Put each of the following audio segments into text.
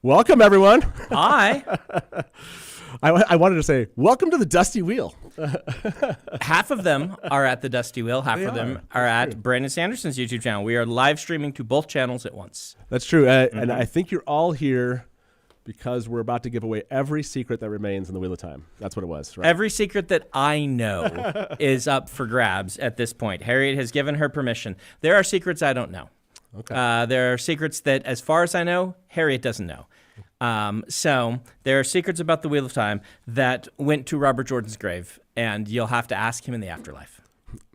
Welcome, everyone. Hi. I wanted to say, welcome to the Dusty Wheel. Half of them are at the Dusty Wheel. Half of them are That's at Brandon Sanderson's YouTube channel. We are live streaming to both channels at once. That's true. And I think you're all here because we're about to give away every secret that remains in the Wheel of Time. That's what it was, right? Every secret that I know is up for grabs at this point. Harriet has given her permission. There are secrets I don't know. Okay. There are secrets that, as far as I know, Harriet doesn't know. So there are secrets about the Wheel of Time that went to Robert Jordan's grave, and you'll have to ask him in the afterlife.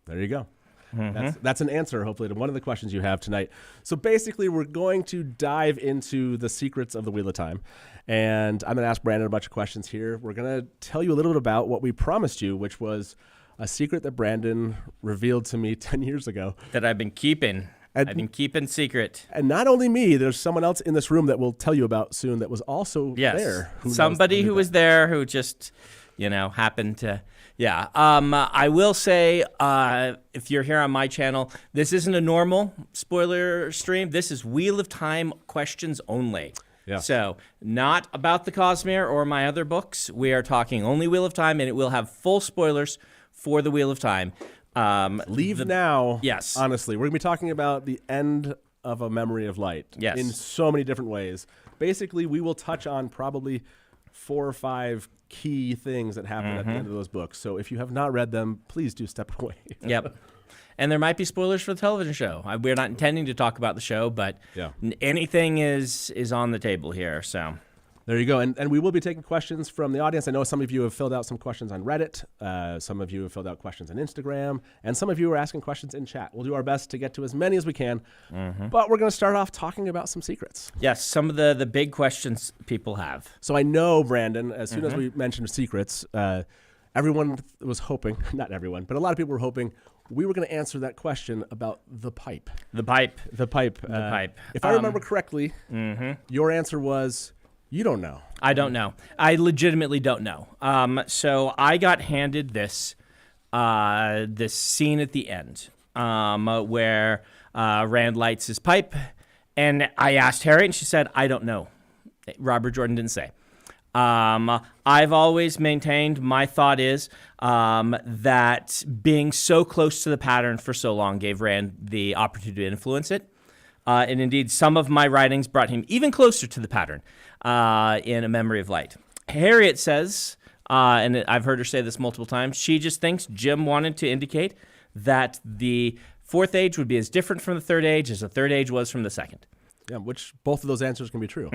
There you go. That's an answer, hopefully, to one of the questions you have tonight. So basically, we're going to dive into the secrets of the Wheel of Time. And I'm going to ask Brandon a bunch of questions here. We're going to tell you a little bit about what we promised you, which was a secret that Brandon revealed to me 10 years ago. That I've been keeping. I've been keeping secret. And not only me, there's someone else in this room that we'll tell you about soon that was also there. Somebody who was there who just, happened to, I will say, if you're here on my channel, this isn't a normal spoiler stream. This is Wheel of Time questions only. Yeah. So not about the Cosmere or my other books. We are talking only Wheel of Time, and it will have full spoilers for the Wheel of Time. Leave now. Yes. Honestly, we're going to be talking about the end of A Memory of Light. Yes. In so many different ways. Basically, we will touch on probably 4 or 5 key things that happen at the end of those books. So if you have not read them, please do step away. Yep. And there might be spoilers for the television show. We're not intending to talk about the show, but anything is on the table here. So there you go. And we will be taking questions from the audience. I know some of you have filled out some questions on Reddit. Some of you have filled out questions on Instagram. And some of you are asking questions in chat. We'll do our best to get to as many as we can. But we're going to start off talking about some secrets. Yes, some of the big questions people have. So I know, Brandon, as soon as we mentioned secrets, everyone was hoping, not everyone, but a lot of people were hoping we were going to answer that question about the pipe. The pipe. The pipe. The pipe. If I remember correctly, your answer was... You don't know. I don't know. I legitimately don't know. So I got handed this scene at the end where Rand lights his pipe, and I asked Harriet, and she said, I don't know. Robert Jordan didn't say. I've always maintained, my thought is that being so close to the pattern for so long gave Rand the opportunity to influence it. And indeed, some of my writings brought him even closer to the pattern in A Memory of Light. Harriet says, and I've heard her say this multiple times, she just thinks Jim wanted to indicate that the fourth age would be as different from the third age as the third age was from the second. Yeah, which both of those answers can be true.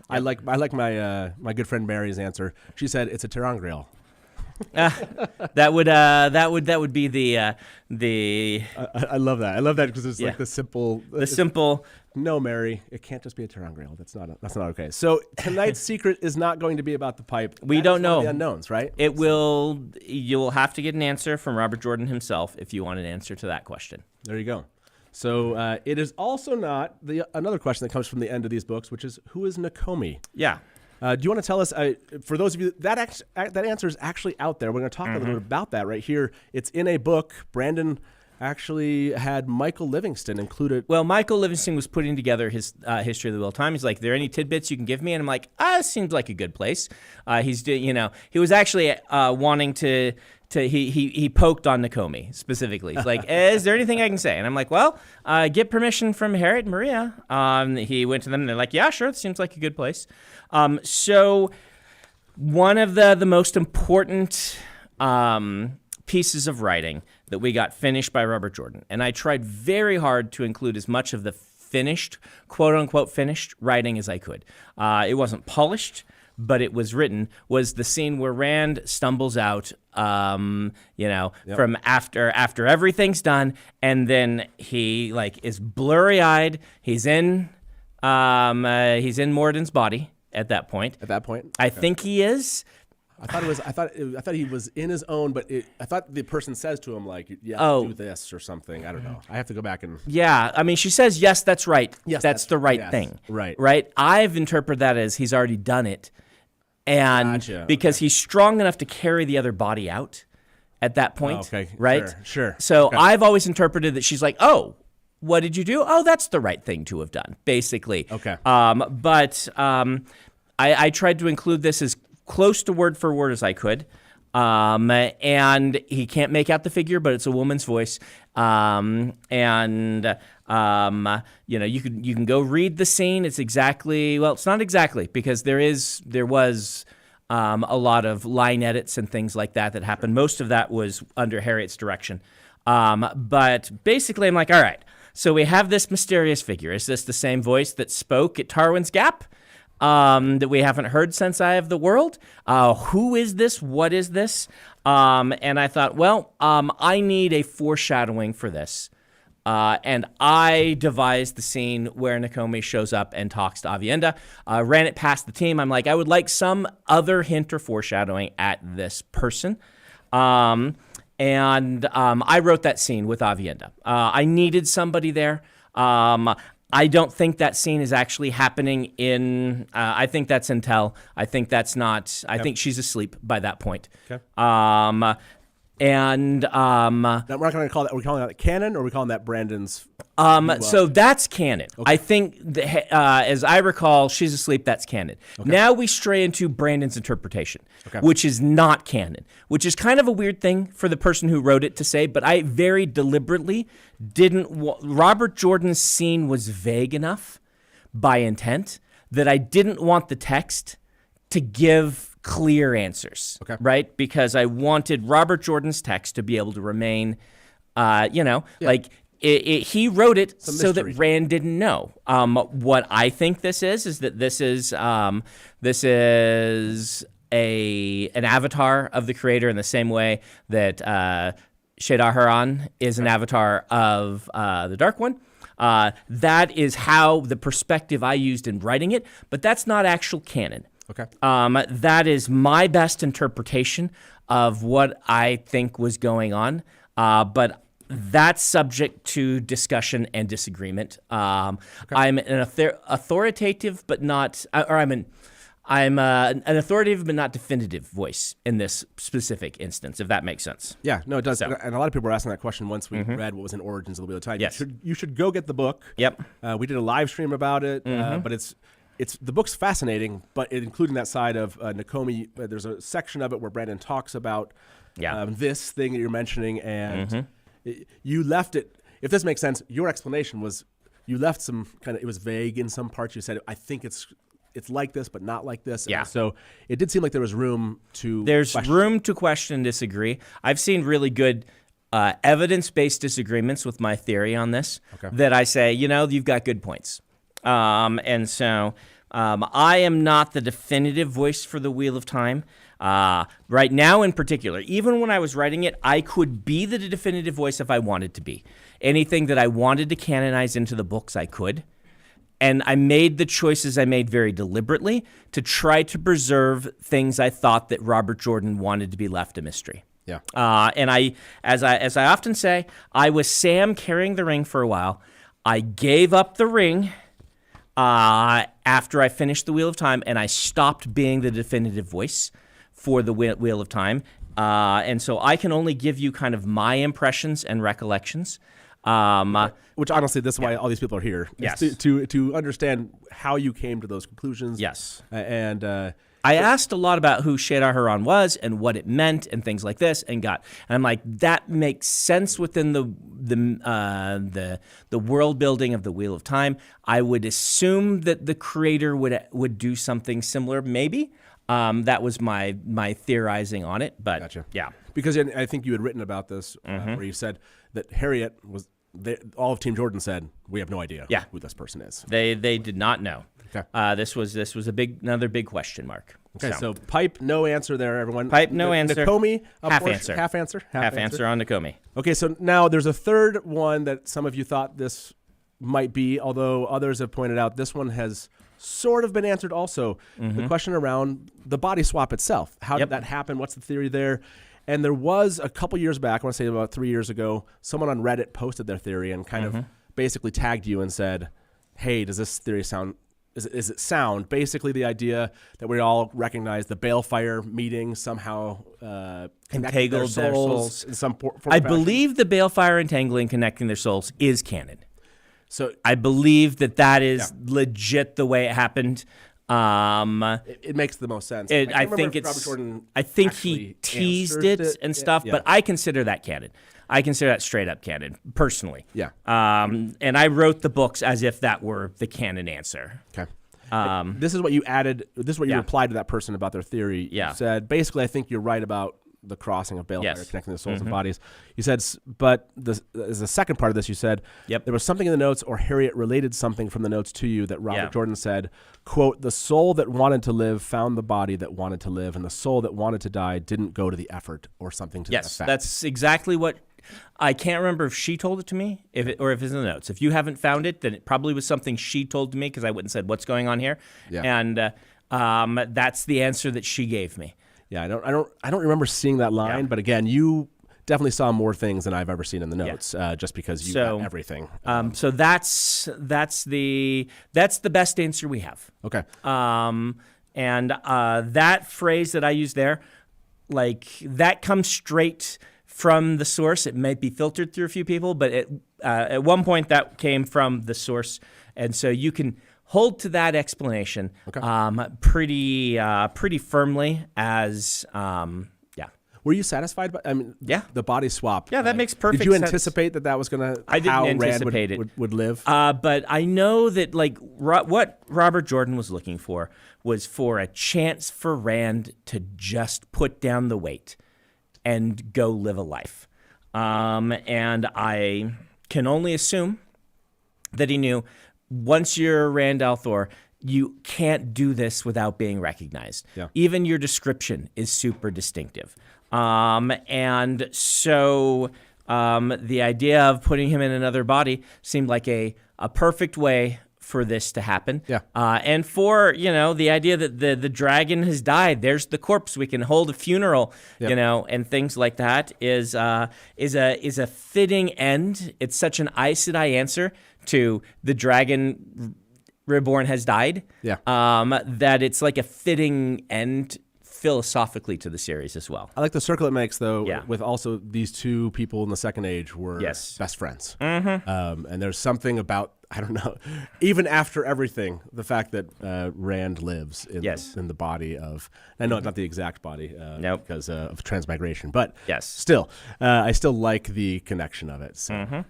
I like my my good friend Mary's answer. She said it's a Terrangrail. That would be the. I love that. I love that because it's like the simple. No, Mary, it can't just be a Terrangrail. That's not okay. So tonight's secret is not going to be about the pipe. We don't know the unknowns, right? It will. You will have to get an answer from Robert Jordan himself if you want an answer to that question. There you go. So it is also not another question that comes from the end of these books, which is who is Nakomi? Yeah. Do you want to tell us, for those of you, that answer is actually out there. We're going to talk a little bit about that right here. It's in a book. Brandon actually had Michael Livingston included. Well, Michael Livingston was putting together his history of the Wheel of Time. He's like, "Are there any tidbits you can give me?" And I'm like, "It seems like a good place." He was actually wanting to. He poked on Nakomi specifically. He's like, is there anything I can say? And I'm like, well, get permission from Harriet and Maria. He went to them, and they're like, yeah, sure, it seems like a good place. So one of the most important pieces of writing that we got finished by Robert Jordan, and I tried very hard to include as much of the finished, quote-unquote finished writing as I could. It wasn't polished, but it was written, was the scene where Rand stumbles out, from after everything's done, and then he is blurry-eyed. He's in Morden's body at that point. I think he is. I thought he was in his own, but I thought the person says to him do this or something. I don't know. I have to go back and. Yeah, I mean, she says yes, that's right. Yes, that's the right thing. Right. I've interpreted that as he's already done it. And because he's strong enough to carry the other body out at that point, right? Sure. So I've always interpreted that she's like, oh, what did you do? Oh, that's the right thing to have done, basically. Okay. I tried to include this as close to word for word as I could. And he can't make out the figure, but it's a woman's voice. You can go read the scene. It's not exactly, because there was a lot of line edits and things like that happened. Most of that was under Harriet's direction. But basically I'm like, all right, so we have this mysterious figure. Is this the same voice that spoke at Tarwin's Gap? That we haven't heard since Eye of the World? Who is this? What is this? And I thought, I need a foreshadowing for this. And I devised the scene where Nakomi shows up and talks to Aviendha. Ran it past the team. I'm like, I would like some other hint or foreshadowing at this person. I wrote that scene with Aviendha. I needed somebody there. I don't think that scene is actually happening in. I think that's Intel. I think that's not. I think she's asleep by that point. Okay. Now we're not going to call that. Are we calling that canon, or are we calling that Brandon's? So that's canon. Okay. I think, as I recall, she's asleep. That's canon. Okay. Now we stray into Brandon's interpretation, which is not canon, which is kind of a weird thing for the person who wrote it to say, but I very deliberately didn't. Robert Jordan's scene was vague enough by intent that I didn't want the text to give clear answers, right? Because I wanted Robert Jordan's text to be able to remain, like he wrote it so that Rand didn't know. What I think this is that this is an avatar of the creator in the same way that Shadar Haran is an avatar of the Dark One. That is how the perspective I used in writing it, but that's not actual canon. Okay. That is my best interpretation of what I think was going on, but that's subject to discussion and disagreement. I'm an authoritative, but not, I'm an authoritative but not definitive voice in this specific instance, if that makes sense. Yeah, no, it does. So. And a lot of people were asking that question once we read what was in Origins of the Wheel of Time. Yes. You should go get the book. Yep. We did a live stream about it, but it's the book's fascinating, but including that side of Nakomi, there's a section of it where Brandon talks about this thing that you're mentioning, and you left it, if this makes sense, your explanation was you left some kind of, it was vague in some parts. You said, I think it's like this, but not like this. Yeah. And so it did seem like there was room to question and disagree. I've seen really good evidence-based disagreements with my theory on this that I say, you've got good points. And so I am not the definitive voice for the Wheel of Time. Right now in particular, even when I was writing it, I could be the definitive voice if I wanted to be. Anything that I wanted to canonize into the books, I could. And I made the choices I made very deliberately to try to preserve things I thought that Robert Jordan wanted to be left a mystery. Yeah. And as I often say, I was Sam carrying the ring for a while. I gave up the ring after I finished the Wheel of Time, and I stopped being the definitive voice for the Wheel of Time. And so I can only give you kind of my impressions and recollections. Which honestly, this is why all these people are here. Yes. To understand how you came to those conclusions. Yes. And I asked a lot about who Shadar Haran was and what it meant and things like this, and I'm like, that makes sense within the world building of the Wheel of Time. I would assume that the creator would do something similar, maybe. That was my theorizing on it, but gotcha. Yeah, because I think you had written about this where you said that Harriet was. All of Team Jordan said, we have no idea who this person is. They did not know. Okay. This was another big question mark. Okay, so pipe, no answer there, everyone. Pipe, no answer. Nakomi, half answer. Half answer on Nakomi. Okay, so now there's a third one that some of you thought this might be, although others have pointed out this one has sort of been answered also. The question around the body swap itself. How did that happen? What's the theory there? And there was a couple years back, I want to say about 3 years ago, someone on Reddit posted their theory and kind of basically tagged you and said, hey, does this theory sound, is it sound? Basically the idea that we all recognize the Balefire meeting somehow entangled their souls. In some I believe the Balefire entangling, connecting their souls is canon. So I believe that is legit the way it happened. It makes the most sense. I think Robert Jordan I think he teased it and stuff, but I consider that canon. I consider that straight up canon, personally. Yeah. And I wrote the books as if that were the canon answer. Okay. This is what you added. This is what you replied to that person about their theory. Yeah. You said, basically, I think you're right about the crossing of Balefire, Yes. connecting the souls and bodies. You said, but as the second part of this, you said, there was something in the notes, or Harriet related something from the notes to you that Robert Jordan said, quote, the soul that wanted to live found the body that wanted to live, and the soul that wanted to die didn't go to the effort, or something to that effect. Yes, that's exactly what. I can't remember if she told it to me, or if it's in the notes. If you haven't found it, then it probably was something she told to me, because I went and said, "What's going on here?" Yeah. And that's the answer that she gave me. Yeah, I don't remember seeing that line, but again, you definitely saw more things than I've ever seen in the notes, just because you got everything. So that's the best answer we have. Okay. And that phrase that I used there, like, that comes straight from the source. It might be filtered through a few people, but at one point that came from the source, and so you can hold to that explanation pretty firmly as Were you satisfied? The body swap. Yeah, that makes perfect sense. Did you sense. anticipate that was going to how Rand would live? But I know that, like, what Robert Jordan was looking for was for a chance for Rand to just put down the weight and go live a life. And I can only assume that he knew, once you're Rand al'Thor, you can't do this without being recognized. Yeah. Even your description is super distinctive. And so the idea of putting him in another body seemed like a perfect way for this to happen. Yeah. And for, the idea that the dragon has died, there's the corpse, we can hold a funeral, and things like that is a fitting end. It's such an Aes Sedai answer to the dragon reborn has died. Yeah. That it's like a fitting end philosophically to the series as well. I like the circle it makes, though, with also these two people in the Second Age were best friends. Mm-hmm. And there's something about, I don't know, even after everything, the fact that Rand lives in the body of, I know it's not the exact body because of transmigration, but still, I still like the connection of it. So,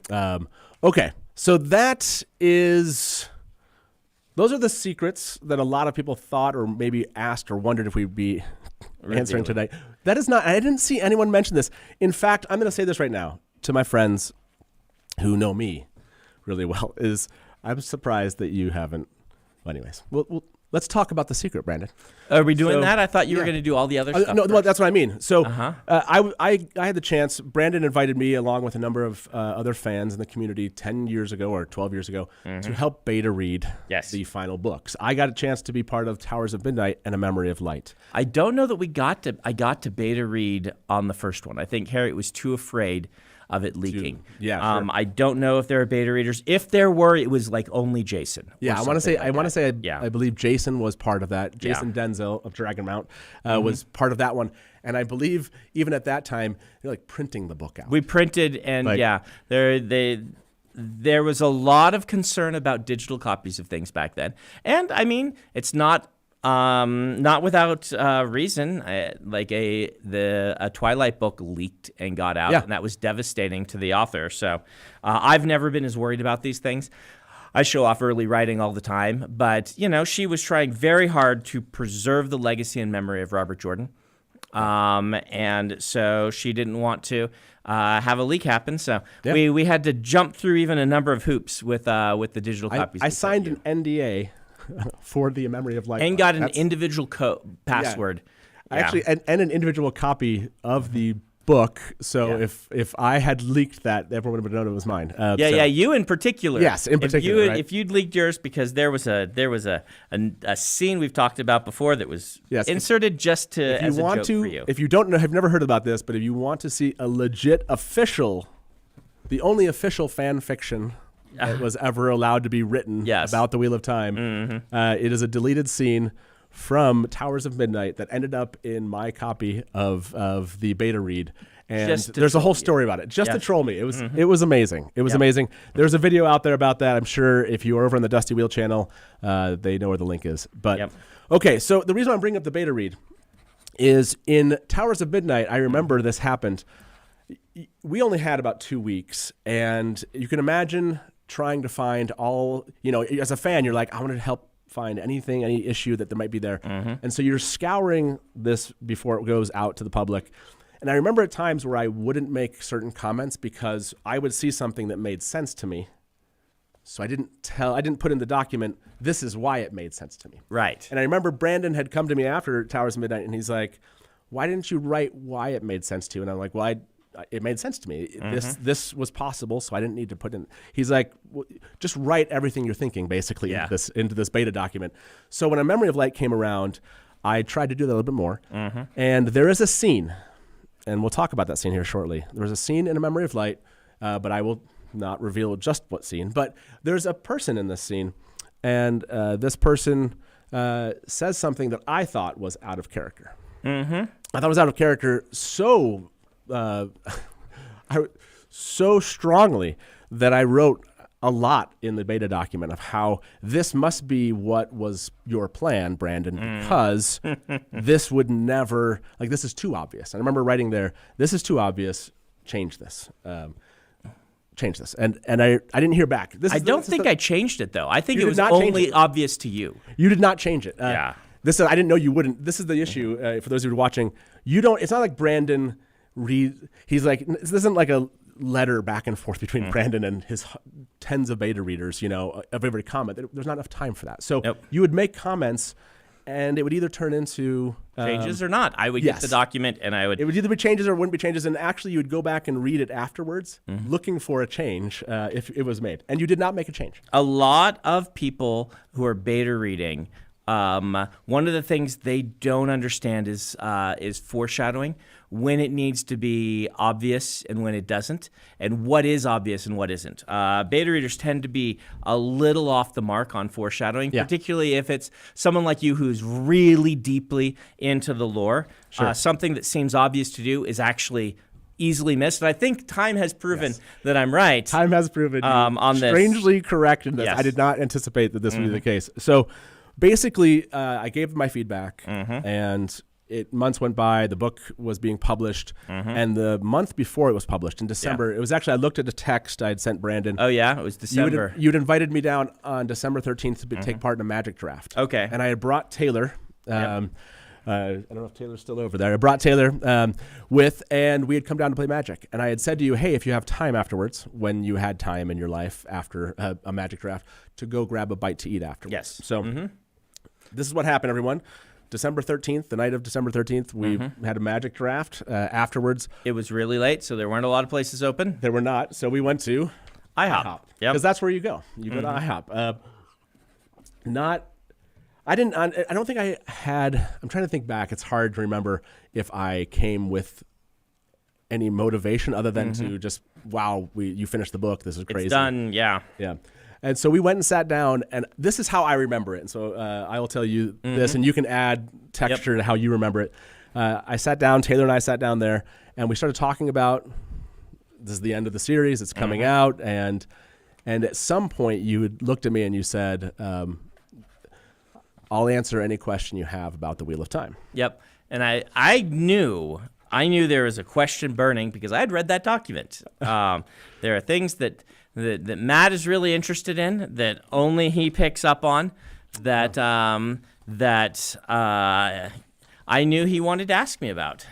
okay, so those are the secrets that a lot of people thought or maybe asked or wondered if we'd be answering tonight. That is not, I didn't see anyone mention this. In fact, I'm going to say this right now to my friends who know me really well, is I'm surprised that you haven't. Well, anyways, let's talk about the secret, Brandon. Are we doing that? I thought you were going to do all the other stuff. No, well, that's what I mean. So I had the chance. Brandon invited me, along with a number of other fans in the community 10 years ago or 12 years ago, to help beta read the final books. I got a chance to be part of Towers of Midnight and A Memory of Light. I don't know that I got to beta read on the first one. I think Harriet was too afraid of it leaking. Sure. I don't know if there are beta readers. If there were, it was like only Jason. Yeah, I want to say I believe Jason was part of that. Jason Denzel of Dragonmount was part of that one, and I believe even at that time they're like printing the book out. We printed, and there was a lot of concern about digital copies of things back then, and I mean it's not without reason. A Twilight book leaked and got out, and that was devastating to the author. So I've never been as worried about these things. I show off early writing all the time, but she was trying very hard to preserve the legacy and memory of Robert Jordan, and so she didn't want to have a leak happen. So we had to jump through even a number of hoops with the digital copies. I signed an NDA. For the Memory of Light. And got an individual password. Actually, and an individual copy of the book. So if I had leaked that, everyone would have known it was mine. You in particular. Yes, in particular. If you'd leaked yours, because there was a scene we've talked about before that was inserted just to as a joke for you. If you don't know, have never heard about this, but if you want to see a legit the only official fan fiction that was ever allowed to be written about the Wheel of Time. It is a deleted scene from Towers of Midnight that ended up in my copy of the beta read, And Just to there's a whole troll you. story about it, just Yeah. to troll me. It was amazing. It was amazing. There's a video out there about that. I'm sure if you are over on the Dusty Wheel channel, they know where the link is. But okay, so the reason I'm bringing up the beta read is in Towers of Midnight. I remember this happened. We only had about 2 weeks, and you can imagine trying to find all, as a fan, you're like, I want to help find anything, any issue that there might be there. And so you're scouring this before it goes out to the public. And I remember at times where I wouldn't make certain comments because I would see something that made sense to me. So I didn't put in the document, this is why it made sense to me. Right. And I remember Brandon had come to me after Towers of Midnight, and he's like, why didn't you write why it made sense to you? And I'm like, well, it made sense to me. This was possible, so I didn't need to put in. He's like, well, just write everything you're thinking, basically, into this beta document. So when A Memory of Light came around, I tried to do that a little bit more. And there is a scene, and we'll talk about that scene here shortly. There's a scene in A Memory of Light, but I will not reveal just what scene. But there's a person in this scene, and this person says something that I thought was out of character. I thought it was out of character so strongly that I wrote a lot in the beta document of how this must be what was your plan, Brandon, because this would never, this is too obvious. I remember writing there, this is too obvious, change this. And I didn't hear back. I don't think I changed it, though. I think You it did was not change only it. obvious to you. You did not change it. Yeah. I didn't know you wouldn't. This is the issue for those who are watching. It's not like Brandon he's like, this isn't like a letter back and forth between Brandon and his tens of beta readers, of every comment. There's not enough time for that. So you would make comments, and it would either turn into Changes or not. I would get the document, and I would. It would either be changes or it wouldn't be changes. And actually, you would go back and read it afterwards, looking for a change if it was made. And you did not make a change. A lot of people who are beta reading, one of the things they don't understand is foreshadowing, when it needs to be obvious and when it doesn't, and what is obvious and what isn't. Beta readers tend to be a little off the mark on foreshadowing, particularly if it's someone like you who's really deeply into the lore. Something that seems obvious to do is actually easily missed. And I think time has proven that I'm right. Time has proven on this. Strangely correct in this. Yes. I did not anticipate that this would be the case. So basically, I gave my feedback, and months went by. The book was being published, and the month before it was published, in December, it was actually, I looked at a text I had sent Brandon. Oh, yeah? It was December. You'd invited me down on December 13th to take part in a Magic draft. Okay. And I had brought Taylor. I don't know if Taylor's still over there. I brought Taylor and we had come down to play Magic. And I had said to you, hey, if you have time afterwards, when you had time in your life after a Magic draft, to go grab a bite to eat afterwards. Yes. So this is what happened, everyone. December 13th, the night of December 13th, we had a Magic draft. Afterwards, it was really late, so there weren't a lot of places open. There were not. So we went to IHOP. Because that's where you go. You go to IHOP. I don't think I had, I'm trying to think back. It's hard to remember if I came with any motivation other than to just, wow, you finished the book. This is crazy. It's done, yeah. Yeah. And so we went and sat down, and this is how I remember it. And so I will tell you this, and you can add texture to how you remember it. I sat down, Taylor and I sat down there, and we started talking about, this is the end of the series, it's coming out, and at some point you had looked at me and you said, I'll answer any question you have about the Wheel of Time. Yep. And I knew there was a question burning because I had read that document. There are things that Matt is really interested in that only he picks up on that I knew he wanted to ask me about.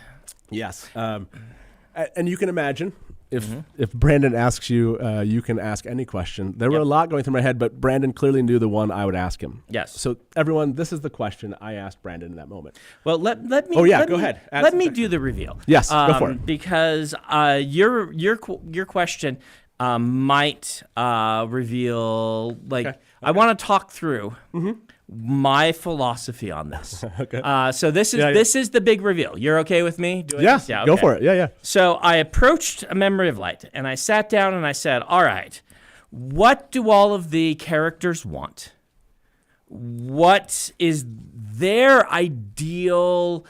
Yes. And you can imagine if Brandon asks you, you can ask any question. There were a lot going through my head, but Brandon clearly knew the one I would ask him. Yes. So everyone, this is the question I asked Brandon in that moment. Well, let me. Oh yeah, let go me, ahead. Let me do the reveal. Yes, go for it. Because your question might reveal I want to talk through my philosophy on this. Okay. So this is the big reveal. You're okay with me doing this? Yeah, go for it. Yeah. So I approached A Memory of Light, and I sat down and I said, all right, what do all of the characters want? What is their ideal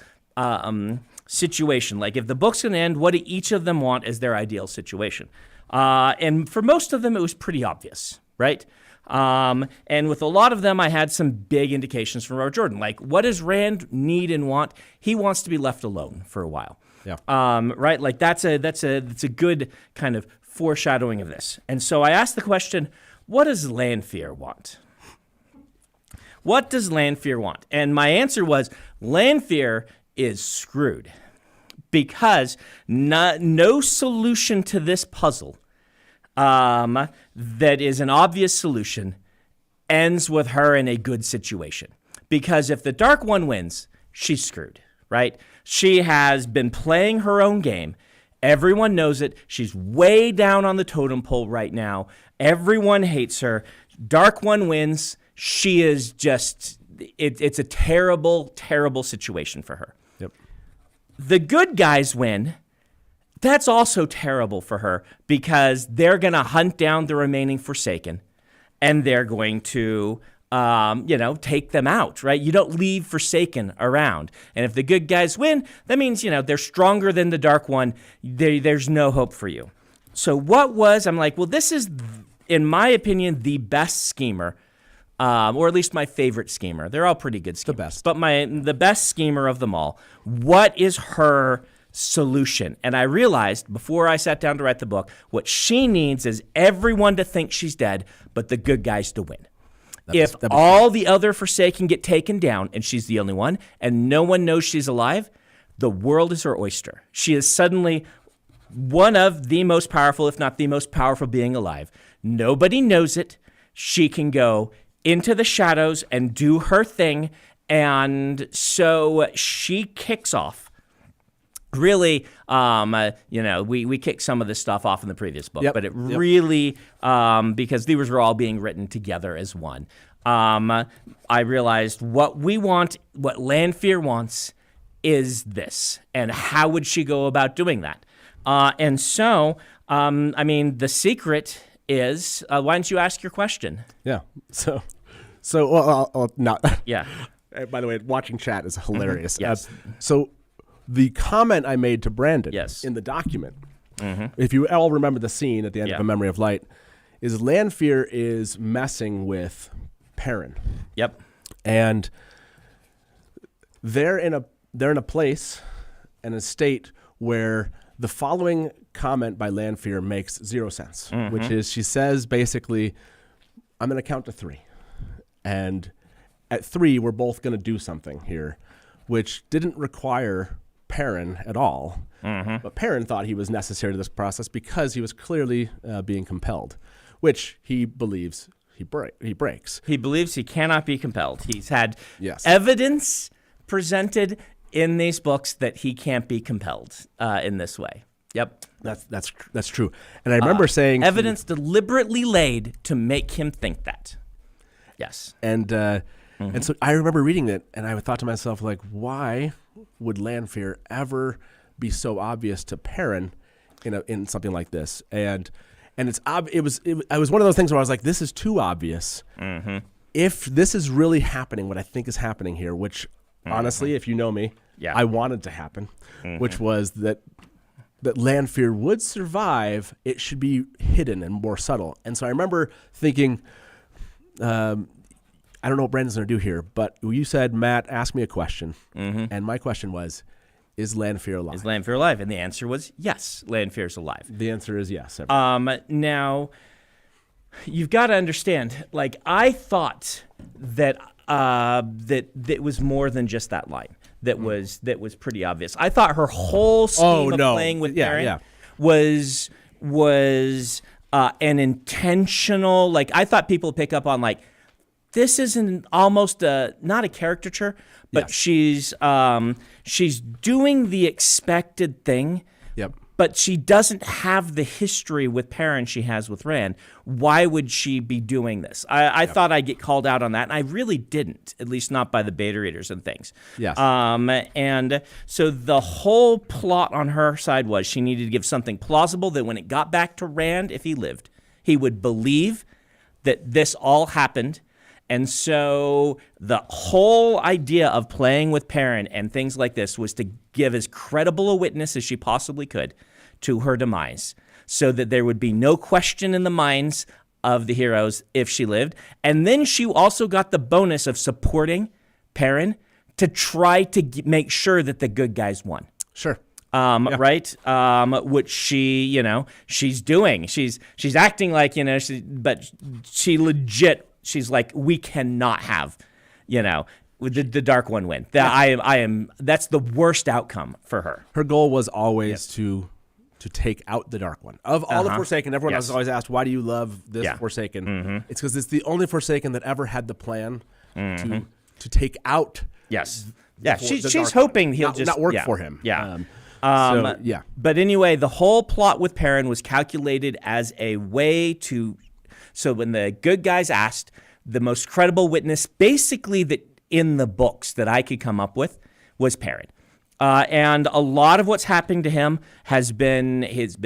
situation. Like if the book's going to end, what do each of them want as their ideal situation? And for most of them, it was pretty obvious, right? And with a lot of them, I had some big indications from Robert Jordan. Like, what does Rand need and want? He wants to be left alone for a while. Yeah. Right? Like that's a good kind of foreshadowing of this. And so I asked the question, what does Lanfear want? What does Lanfear want? And my answer was, Lanfear is screwed because no solution to this puzzle that is an obvious solution ends with her in a good situation. Because if the Dark One wins, she's screwed, right? She has been playing her own game. Everyone knows it. She's way down on the totem pole right now. Everyone hates her. Dark One wins. She is just, it's a terrible, terrible situation for her. Yep. The good guys win. That's also terrible for her because they're going to hunt down the remaining Forsaken and they're going to, take them out, right? You don't leave Forsaken around. And if the good guys win, that means, they're stronger than the Dark One. There's no hope for you. So I'm like, well, this is, in my opinion, the best schemer, or at least my favorite schemer. They're all pretty good schemers. The best. But the best schemer of them all. What is her solution? And I realized before I sat down to write the book, what she needs is everyone to think she's dead, but the good guys to win. If all the other Forsaken get taken down and she's the only one and no one knows she's alive, the world is her oyster. She is suddenly one of the most powerful, if not the most powerful being alive. Nobody knows it. She can go into the shadows and do her thing. And so she kicks off. Really, we kicked some of this stuff off in the previous book, but it really, because these were all being written together as one. I realized what we want, what Lanfear wants, is this, and how would she go about doing that? And so, the secret is, why don't you ask your question? Yeah. So I'll not. Yeah. By the way, watching chat is hilarious. Mm-hmm. Yes. So the comment I made to Brandon in the document, if you all remember the scene at the end of A Memory of Light, is Lanfear is messing with Perrin. Yep. And they're in a place and a state where the following comment by Lanfear makes zero sense, which is she says basically, I'm going to count to 3. And at 3, we're both going to do something here, which didn't require Perrin at all. But Perrin thought he was necessary to this process because he was clearly being compelled, which he believes he breaks. He believes he cannot be compelled. He's had Yes. evidence presented in these books that he can't be compelled in this way. Yep. That's true. And I remember saying evidence deliberately laid to make him think that. Yes. And so I remember reading it, and I thought to myself, like, why would Lanfear ever be so obvious to Perrin in something like this? And it was one of those things where I was like, this is too obvious. If this is really happening, what I think is happening here, which honestly, if you know me, I wanted to happen, which was that Lanfear would survive, it should be hidden and more subtle. And so I remember thinking, I don't know what Brandon's going to do here, but you said, Matt, ask me a question. And my question was, is Lanfear alive? Is Lanfear alive? And the answer was yes, Lanfear's alive. The answer is yes. Now, you've got to understand, like, I thought that that was more than just that line. That was pretty obvious. I thought her whole scheme of playing with Perrin was an intentional, like, I thought people would pick up on, like, this is almost not a caricature, but she's doing the expected thing. Yep. But she doesn't have the history with Perrin she has with Rand. Why would she be doing this? I thought I'd get called out on that, and I really didn't, at least not by the beta readers and things. Yes. And so the whole plot on her side was she needed to give something plausible that when it got back to Rand, if he lived, he would believe that this all happened, And so the whole idea of playing with Perrin and things like this was to give as credible a witness as she possibly could to her demise, so that there would be no question in the minds of the heroes if she lived. And then she also got the bonus of supporting Perrin to try to make sure that the good guys won. Sure. Right? Which she's doing. She's acting like, but she legit, she's like, we cannot have, the Dark One win. That's the worst outcome for her. Her goal was always to take out the Dark One. Of all the Forsaken, everyone else has always asked, why do you love this Forsaken? Mm-hmm. It's because it's the only Forsaken that ever had the plan to take out. Yes. Yeah, she's hoping he'll not work for him. Yeah. Yeah. But anyway, the whole plot with Perrin was calculated as a way to. So when the good guys asked, the most credible witness, basically that in the books that I could come up with, was Perrin. And a lot of what's happening to him has been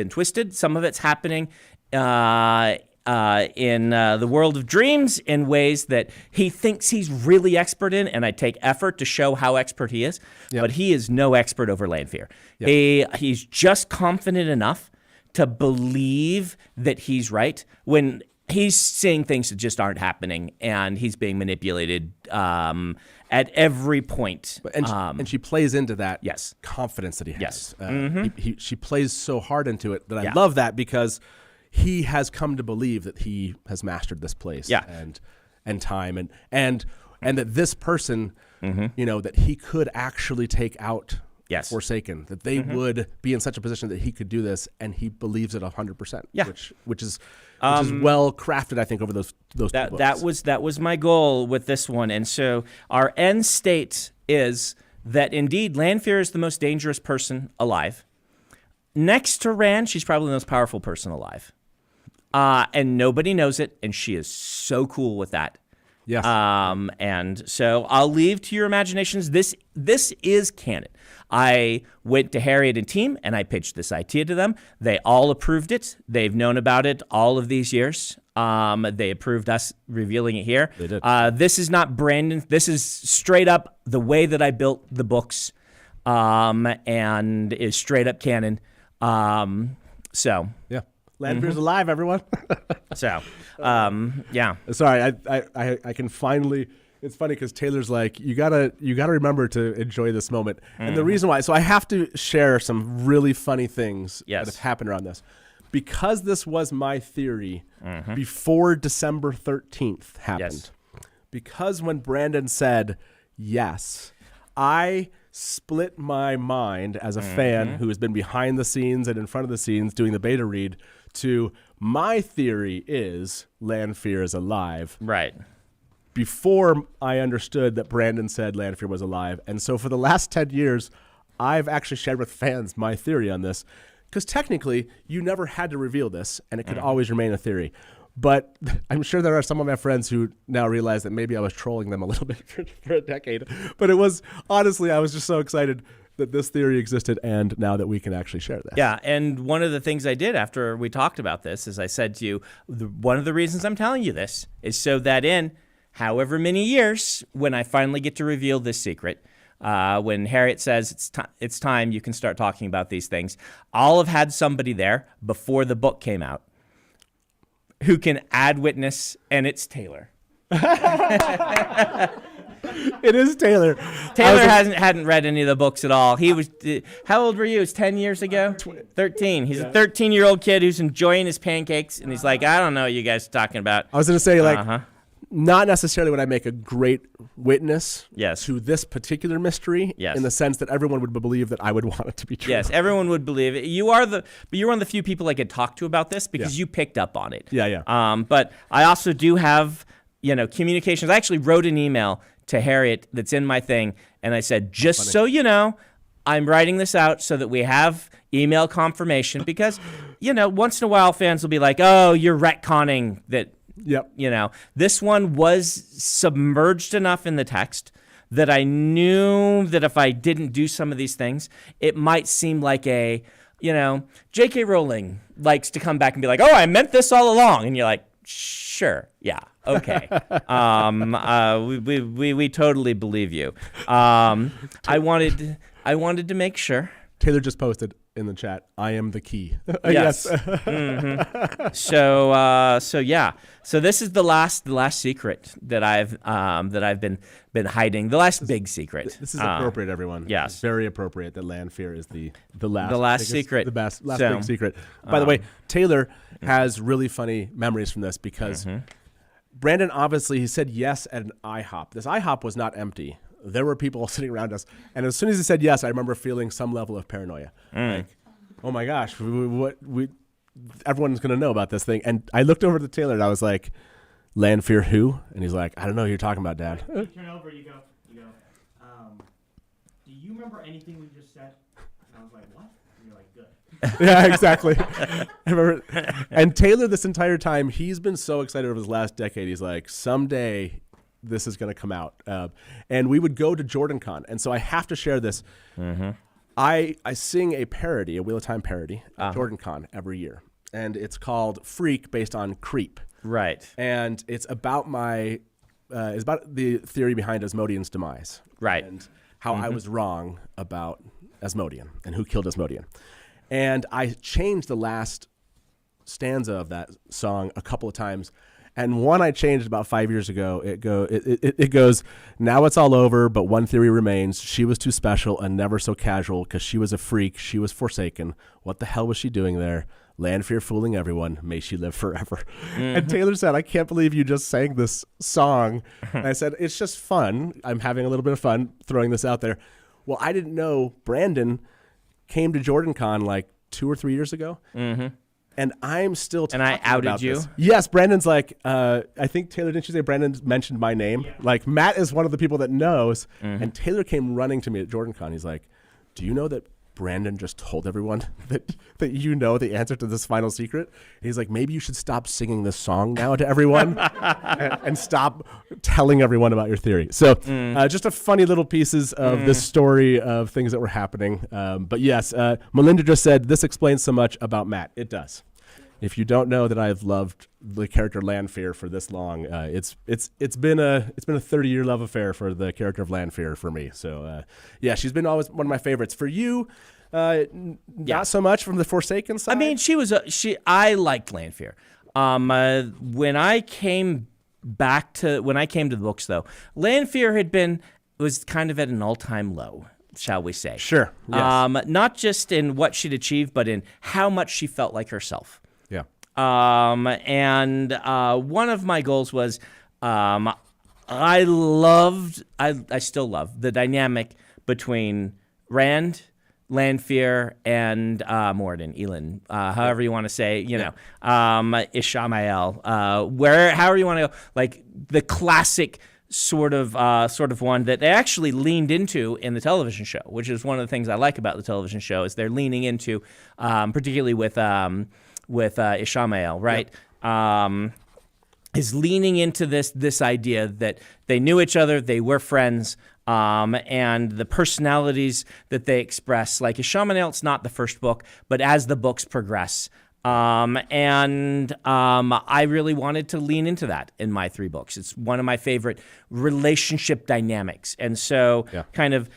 twisted. Some of it's happening in the world of dreams in ways that he thinks he's really expert in, and I take effort to show how expert he is. Yep. But he is no expert over Lanfear. Yep. He's just confident enough to believe that he's right when he's seeing things that just aren't happening, and he's being manipulated at every point. And she plays into that yes. confidence that he has. Yes. She plays so hard into it that I love that, because he has come to believe that he has mastered this place and time and that this person, that he could actually take out Forsaken, that they would be in such a position that he could do this, and he believes it 100%. Yeah. Which is well crafted, I think, over those two books. That was my goal with this one. And so our end state is that indeed Lanfear is the most dangerous person alive. Next to Rand, she's probably the most powerful person alive. And nobody knows it, and she is so cool with that. Yes. And so I'll leave to your imaginations. This is canon. I went to Harriet and team, and I pitched this idea to them. They all approved it. They've known about it all of these years. They approved us revealing it here. They did. This is not Brandon. This is straight up the way that I built the books, and is straight up canon. Yeah. Lanfear's alive, everyone. Yeah. Sorry, I can finally. It's funny because Taylor's like, you gotta remember to enjoy this moment, and the reason why. So I have to share some really funny things that have happened around this, because this was my theory before December 13th happened. Yes. Because when Brandon said yes, I split my mind as a fan who has been behind the scenes and in front of the scenes doing the beta read to my theory is Lanfear is alive. Right. Before I understood that Brandon said Lanfear was alive. And so for the last 10 years, I've actually shared with fans my theory on this, because technically you never had to reveal this, and it could always remain a theory. But I'm sure there are some of my friends who now realize that maybe I was trolling them a little bit for a decade. But it was, honestly, I was just so excited that this theory existed, and now that we can actually share this. Yeah, and one of the things I did after we talked about this is I said to you, one of the reasons I'm telling you this is so that in however many years, when I finally get to reveal this secret, when Harriet says it's time, you can start talking about these things, I'll have had somebody there before the book came out who can add witness, and it's Taylor. It is Taylor. Taylor hadn't read any of the books at all. He was, how old were you? It was 10 years ago? 13. He's a 13-year-old kid who's enjoying his pancakes, and he's like, I don't know what you guys are talking about. I was going to say, not necessarily would I make a great witness to this particular mystery in the sense that everyone would believe that I would want it to be true. Yes, everyone would believe it. You're one of the few people I could talk to about this because you picked up on it. Yeah. But I also do have, communications. I actually wrote an email to Harriet that's in my thing, and I said, just so you know, I'm writing this out so that we have email confirmation because, once in a while fans will be like, oh, you're retconning that. Yep. This one was submerged enough in the text that I knew that if I didn't do some of these things, it might seem like J.K. Rowling likes to come back and be like, oh, I meant this all along. And you're like, Sure. Yeah. Okay. We totally believe you. I wanted to make sure. Taylor just posted in the chat, I am the key. Yes. So yeah. So this is the last secret that I've been hiding. The last big secret. This is appropriate, everyone. Yes. It's very appropriate that land fear is the last last secret. The last big secret. By the way, Taylor has really funny memories from this because Brandon, obviously, he said yes at an IHOP. This IHOP was not empty. There were people sitting around us. And as soon as he said yes, I remember feeling some level of paranoia. Like, oh my gosh, everyone's going to know about this thing. And I looked over to Taylor and I was like, land fear who? And he's like, I don't know who you're talking about, Dad. You turn over, you go, do you remember anything we just said? And I was like, what? And you're like, good. Yeah, exactly. I remember. And Taylor, this entire time, he's been so excited over his last decade. He's like, someday this is going to come out. And we would go to JordanCon. And so I have to share this. I sing a parody, a Wheel of Time parody at JordanCon every year. And it's called Freak, based on Creep. Right. And it's about it's about the theory behind Asmodean's demise. Right. And how I was wrong about Asmodean and who killed Asmodean. And I changed the last stanza of that song a couple of times. And one I changed about 5 years ago. It goes, now it's all over, but one theory remains. She was too special and never so casual because she was a freak. She was forsaken. What the hell was she doing there? Land fear fooling everyone. May she live forever. And Taylor said, I can't believe you just sang this song. And I said, it's just fun. I'm having a little bit of fun throwing this out there. Well, I didn't know Brandon came to JordanCon like 2 or 3 years ago. And I'm still talking I outed about you? This. Yes, Brandon's like, I think Taylor, didn't you say Brandon mentioned my name? Yeah. Like, Matt is one of the people that knows. And Taylor came running to me at JordanCon. He's like, do you know that Brandon just told everyone that you know the answer to this final secret? And he's like, maybe you should stop singing this song now to everyone and stop telling everyone about your theory. So just a funny little pieces of this story of things that were happening. But yes, Melinda just said, this explains so much about Matt. It does. If you don't know that I've loved the character Landfear for this long, it's been a 30-year love affair for the character of Landfear for me. So yeah, she's been always one of my favorites. For you, not so much from the Forsaken side. I mean, I liked Landfear. When I came to the books, though, Landfear was kind of at an all-time low, shall we say? Sure. Yes. Not just in what she'd achieved, but in how much she felt like herself. Yeah. And one of my goals was, I still love the dynamic between Rand, Lanfear, and Moradin, Elin, however you want to say, Ishamael, however you want to go, like the classic sort of one that they actually leaned into in the television show, which is one of the things I like about the television show is they're leaning into, particularly with Ishamael, right? Yep. Is leaning into this idea that they knew each other, they were friends, and the personalities that they express. Like Ishamael, it's not the first book, but as the books progress. I really wanted to lean into that in my 3 books. It's one of my favorite relationship dynamics. And so kind of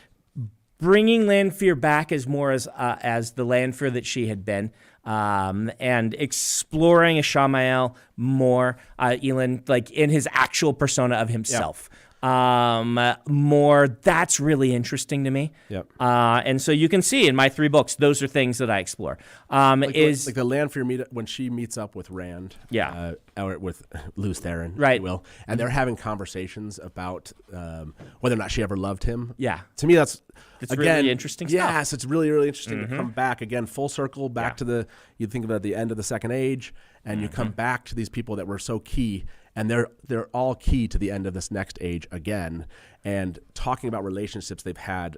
bringing Lanfear back as more as the Lanfear that she had been, and exploring Ishamael more, Elin, like in his actual persona of himself. More, that's really interesting to me. Yep. And so you can see in my 3 books, those are things that I explore. Like the Lanfear when she meets up with Rand, or with Luce Theron, right? If you will, and they're having conversations about whether or not she ever loved him. Yeah, to me that's again really interesting stuff. Yes, it's really, really interesting to come back again, full circle, back to you think about the end of the Second Age, and you come back to these people that were so key. And they're all key to the end of this next age again, and talking about relationships they've had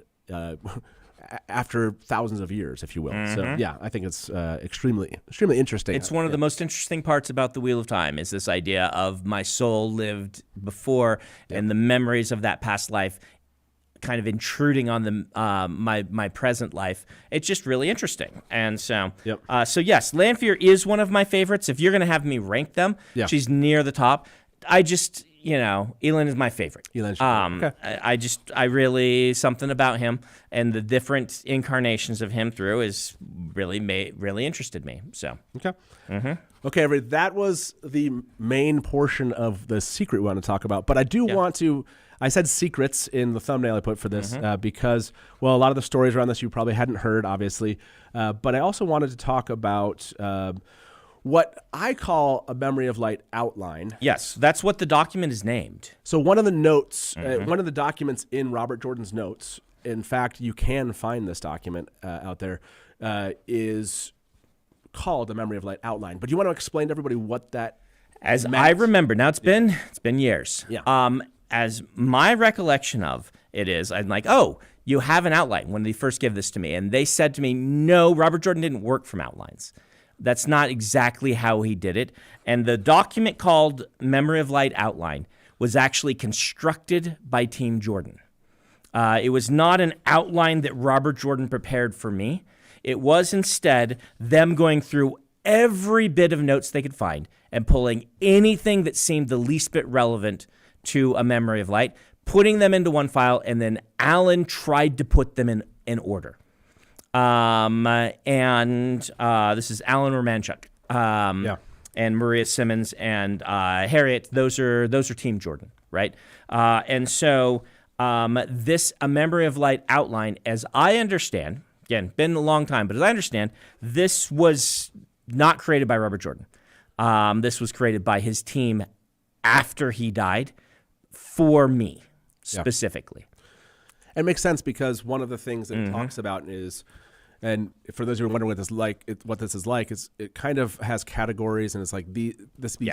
after thousands of years, if you will. So yeah, I think it's extremely interesting. It's one of the most interesting parts about the Wheel of Time is this idea of my soul lived before, and the memories of that past life kind of intruding on the my present life. It's just really interesting. And so, so yes, Lanfear is one of my favorites. If you're going to have me rank them, she's near the top. I just, Elend is my favorite. I really, something about him and the different incarnations of him through is really interested me. So okay. Okay, everybody, that was the main portion of the secret we want to talk about. But I do want to. I said secrets in the thumbnail I put for this because, well, a lot of the stories around this you probably hadn't heard, obviously. But I also wanted to talk about what I call a Memory of Light outline. Yes, that's what the document is named. So one of the notes, one of the documents in Robert Jordan's notes, in fact, you can find this document out there, is called a Memory of Light outline. But you want to explain to everybody what that As meant? I remember, now it's been years. Yeah. As my recollection of it is, I'm like, oh, you have an outline when they first gave this to me. And they said to me, no, Robert Jordan didn't work from outlines. That's not exactly how he did it. And the document called Memory of Light Outline was actually constructed by Team Jordan. It was not an outline that Robert Jordan prepared for me. It was instead them going through every bit of notes they could find and pulling anything that seemed the least bit relevant to a Memory of Light, putting them into one file, and then Alan tried to put them in order. This is Alan Romanchuk, and Maria Simmons and Harriet. Those are Team Jordan, right? So this a Memory of Light outline, as I understand, again, been a long time, but as I understand, this was not created by Robert Jordan. This was created by his team after he died, for me specifically. It makes sense because one of the things that it talks about is, and for those who are wondering what this is like, is it kind of has categories, and it's like these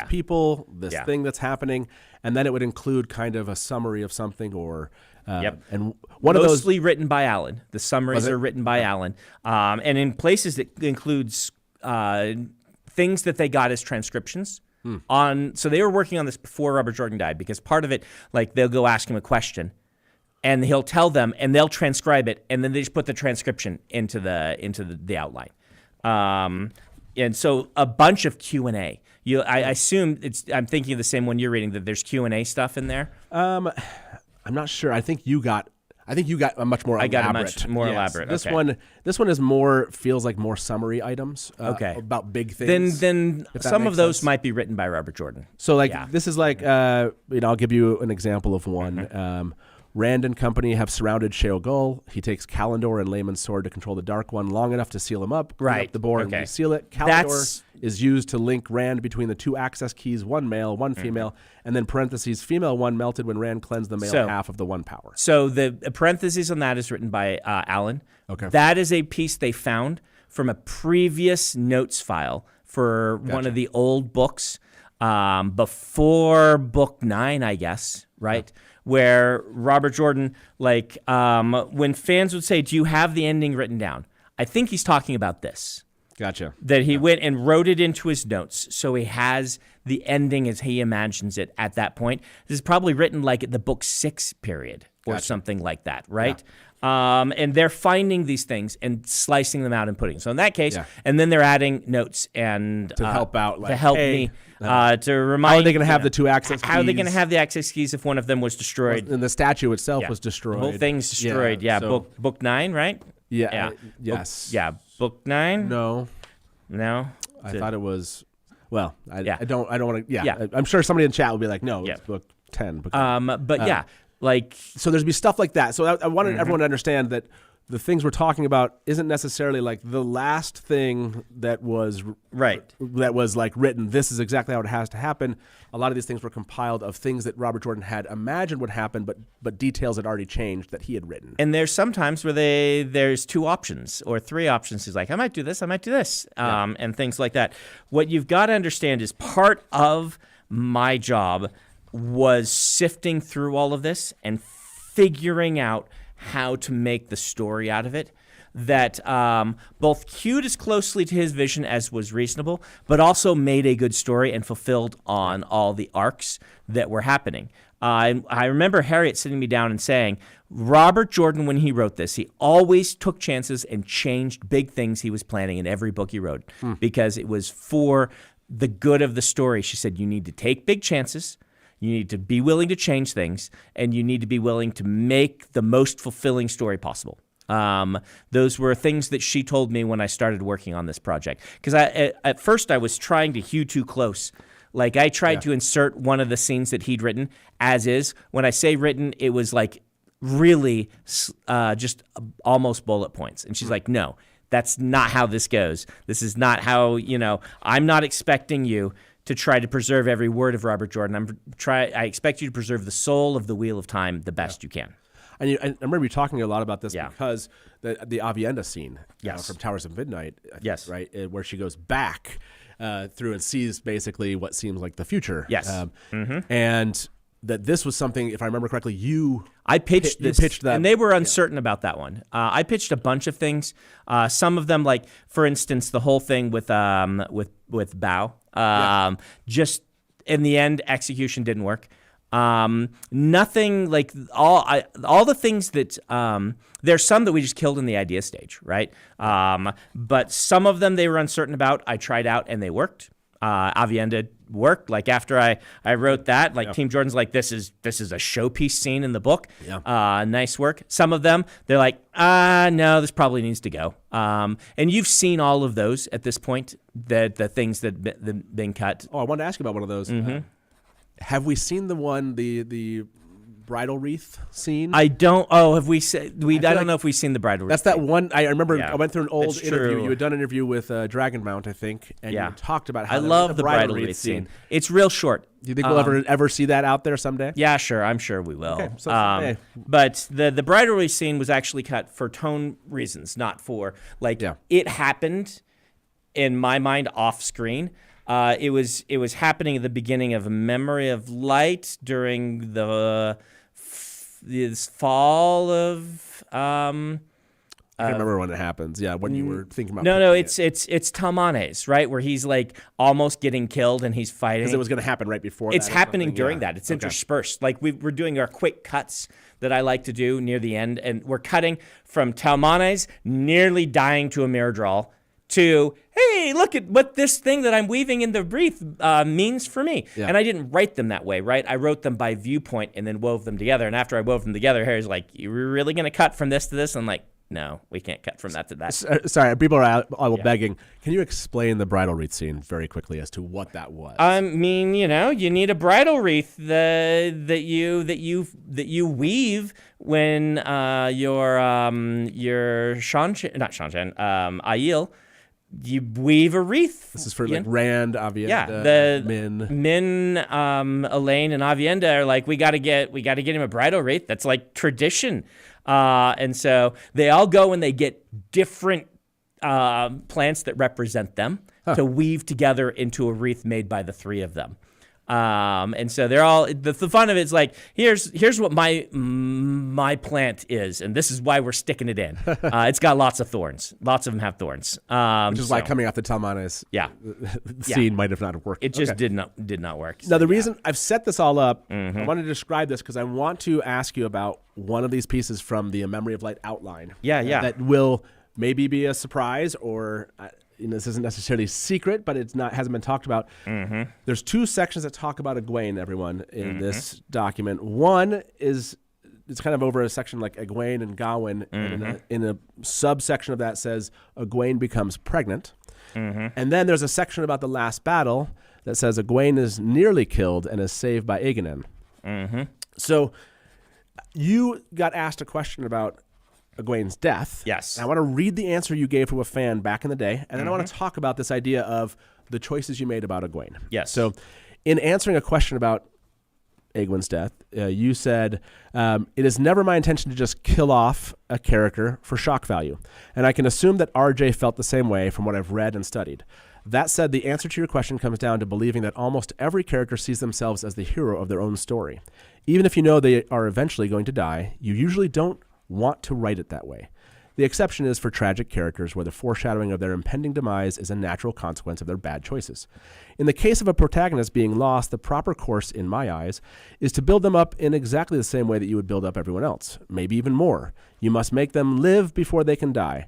people, this thing that's happening, and then it would include kind of a summary of something, or and one of those mostly written by Alan. The summaries are written by Alan, and in places it includes things that they got as transcriptions. So they were working on this before Robert Jordan died, because part of it, like, they'll go ask him a question and he'll tell them and they'll transcribe it, and then they just put the transcription into the outline. And so a bunch of Q&A. I assume I'm thinking of the same one you're reading, that there's Q&A stuff in there. I'm not sure. I think you got a much more elaborate. I got a much more elaborate. This okay. This one feels like more summary items about big things. Then some of those might be written by Robert Jordan. So this is like I'll give you an example of one. Rand and company have surrounded Sheol. He takes Kalendor and Layman's sword to control the Dark One long enough to seal him up. Right. Up the board and reseal it. Kalendor is used to link Rand between the two access keys, one male, one female, and then parentheses, female one melted when Rand cleansed the male half of the one power. So the parentheses on that is written by Alan. Okay. That is a piece they found from a previous notes file for one of the old books, before book 9, I guess, right? Yeah. Where Robert Jordan, when fans would say, do you have the ending written down? I think he's talking about this. Gotcha. That he went and wrote it into his notes, so he has the ending as he imagines it at that point. This is probably written like at the book 6 period or something like that, right? Yeah. And they're finding these things and slicing them out and putting. So in that case, and then they're adding notes and to help out, to help me. To remind, how are they going to have the two access keys? How are they going to have the access keys if one of them was destroyed? And the statue itself was destroyed. The whole thing's destroyed. Yeah, so, book 9, right? Yeah. Yes. Book 9. No. I thought it was. Well, I don't want to. Yeah. I'm sure somebody in chat will be like, no, it's book 10. So there's be stuff like that. So I wanted everyone to understand that the things we're talking about isn't necessarily like the last thing that was written. This is exactly how it has to happen. A lot of these things were compiled of things that Robert Jordan had imagined would happen, but details had already changed that he had written. And there's sometimes where there's 2 options or 3 options. He's like, I might do this, and things like that. What you've got to understand is part of my job was sifting through all of this and figuring out how to make the story out of it that both cued as closely to his vision as was reasonable, but also made a good story and fulfilled on all the arcs that were happening. I remember Harriet sitting me down and saying, Robert Jordan, when he wrote this, he always took chances and changed big things he was planning in every book he wrote because it was for the good of the story. She said, you need to take big chances. You need to be willing to change things, and you need to be willing to make the most fulfilling story possible. Those were things that she told me when I started working on this project. Because at first I was trying to hew too close. Like I tried to insert one of the scenes that he'd written as is. When I say written, it was like really just almost bullet points. And she's like, no, that's not how this goes. This is not how, I'm not expecting you to try to preserve every word of Robert Jordan. I expect you to preserve the soul of the Wheel of Time the best you can. And I remember you talking a lot about this because the Avienda scene from Towers of Midnight, right, where she goes back through and sees basically what seems like the future. Yes. And that this was something, if I remember correctly, I pitched this, you pitched that, and they were uncertain about that one. I pitched a bunch of things. Some of them, like for instance, the whole thing with Bao. Just in the end, execution didn't work. Nothing like all the things that there's some that we just killed in the idea stage, right? But some of them they were uncertain about. I tried out and they worked. Avienda worked. Like after I wrote that, like Team Jordan's like, this is a showpiece scene in the book. Nice work. Some of them they're like, no, this probably needs to go. And you've seen all of those at this point, the things that been cut. Oh, I wanted to ask you about one of those. Have we seen the bridal wreath scene? I don't. Oh, have we? I don't know if we've seen the bridal wreath. That's that one. I remember. I went through an old interview. You had done an interview with Dragonmount, I think, and you talked about how I love the bridal wreath scene. It's real short. Do you think we'll ever see that out there someday? Yeah, sure. I'm sure we will. Okay, so but the bridal wreath scene was actually cut for tone reasons, not for it happened in my mind off screen. It was happening at the beginning of A Memory of Light during the fall of. I can't remember when it happens. Yeah, when you were thinking about. No, it's Talmanes, right, where he's like almost getting killed and he's fighting. Because it was going to happen right before. It's happening during that. It's interspersed. Like we're doing our quick cuts that I like to do near the end, and we're cutting from Talmanes nearly dying to a Miradral to, hey, look at what this thing that I'm weaving in the wreath means for me. And I didn't write them that way, right? I wrote them by viewpoint and then wove them together. And after I wove them together, Harry's like, you really going to cut from this to this? I'm like, no, we can't cut from that to that. Sorry, people are begging. Can you explain the bridal wreath scene very quickly as to what that was? I mean, you need a bridal wreath that you weave when your Aiel. You weave a wreath. This is for like Rand, Avienda, the Min, Elaine, and Avienda are like, we got to get him a bridal wreath. That's like tradition, and so they all go and they get different plants that represent them to weave together into a wreath made by the three of them. And so they're all the fun of it is like, here's what my plant is, and this is why we're sticking it in. It's got lots of thorns. Lots of them have thorns. Which is why coming off the Talmanes scene might have not worked. It just did not work. Now the reason I've set this all up, I want to describe this because I want to ask you about one of these pieces from the A Memory of Light outline. That will maybe be a surprise or. This isn't necessarily secret, but hasn't been talked about. There's two sections that talk about Egwene, everyone, in this document. One is it's kind of over a section like Egwene and Gawain, and in a subsection of that says Egwene becomes pregnant. And then there's a section about the last battle that says Egwene is nearly killed and is saved by Aegonen. So you got asked a question about Egwene's death. Yes. And I want to read the answer you gave to a fan back in the day, and then I want to talk about this idea of the choices you made about Egwene. Yes. So in answering a question about Egwene's death, you said, it is never my intention to just kill off a character for shock value, and I can assume that RJ felt the same way from what I've read and studied. That said, the answer to your question comes down to believing that almost every character sees themselves as the hero of their own story. Even if you know they are eventually going to die, you usually don't want to write it that way. The exception is for tragic characters where the foreshadowing of their impending demise is a natural consequence of their bad choices. In the case of a protagonist being lost, the proper course, in my eyes, is to build them up in exactly the same way that you would build up everyone else, maybe even more. You must make them live before they can die.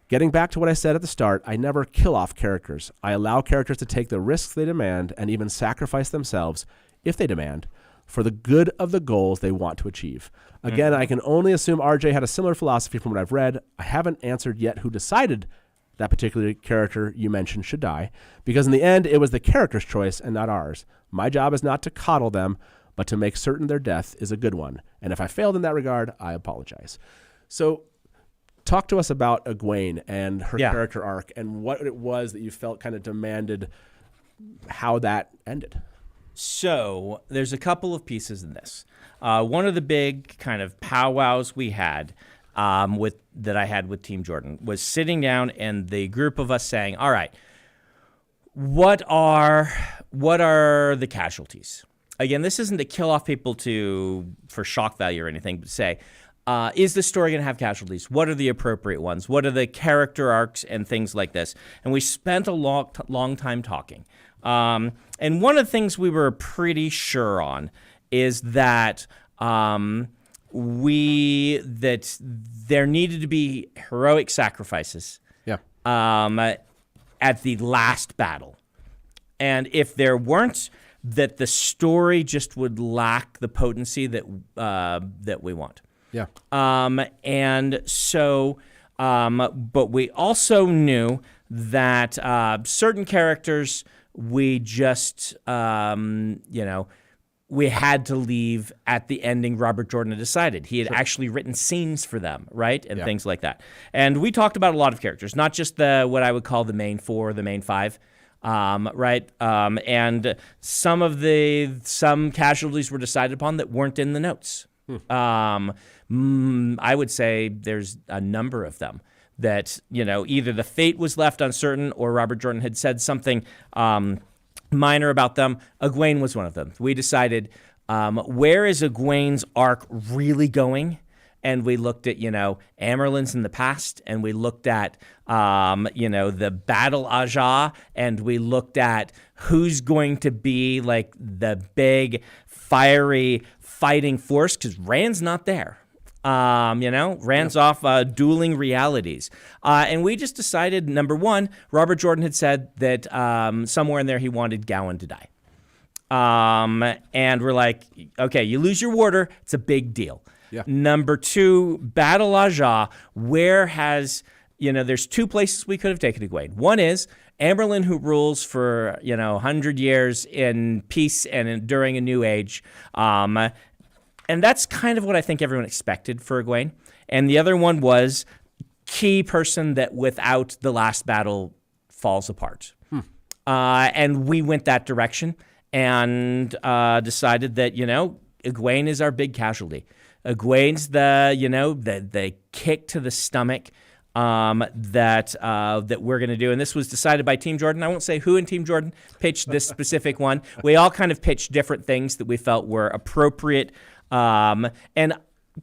Getting back to what I said at the start, I never kill off characters. I allow characters to take the risks they demand and even sacrifice themselves, if they demand, for the good of the goals they want to achieve. Again, I can only assume RJ had a similar philosophy from what I've read. I haven't answered yet who decided that particular character you mentioned should die, because in the end, it was the character's choice and not ours. My job is not to coddle them, but to make certain their death is a good one. And if I failed in that regard, I apologize. So talk to us about Egwene and her character arc and what it was that you felt kind of demanded how that ended. So there's a couple of pieces in this. One of the big kind of powwows we had that I had with Team Jordan was sitting down and the group of us saying, all right, what are the casualties? Again, this isn't to kill off people for shock value or anything, but say, is the story going to have casualties? What are the appropriate ones? What are the character arcs and things like this? And we spent a long time talking. And one of the things we were pretty sure on is that there needed to be heroic sacrifices at the last battle. And if there weren't, that the story just would lack the potency that we want. Yeah. And so, but we also knew that certain characters we just, we had to leave at the ending Robert Jordan had decided. He had actually written scenes for them, right? And things like that. And we talked about a lot of characters, not just what I would call the main four, the main five. Right? And some casualties were decided upon that weren't in the notes. I would say there's a number of them that, either the fate was left uncertain or Robert Jordan had said something minor about them. Egwene was one of them. We decided, where is Egwene's arc really going? And we looked at, Amerlin's in the past, and we looked at, the battle Aja, and we looked at who's going to be like the big, fiery fighting force, because Rand's not there. Rand's off dueling realities. And we just decided, number one, Robert Jordan had said that somewhere in there he wanted Gowan to die. And we're like, okay, you lose your warder, it's a big deal. Yeah. Number two, Battle Aja, where has, there's two places we could have taken Egwene. One is Amerlin, who rules for, 100 years in peace and during a new age. And that's kind of what I think everyone expected for Egwene. And the other one was key person that without the last battle falls apart. And we went that direction and decided that, Egwene is our big casualty. Egwene's the kick to the stomach that we're going to do. And this was decided by Team Jordan. I won't say who in Team Jordan pitched this specific one. We all kind of pitched different things that we felt were appropriate. But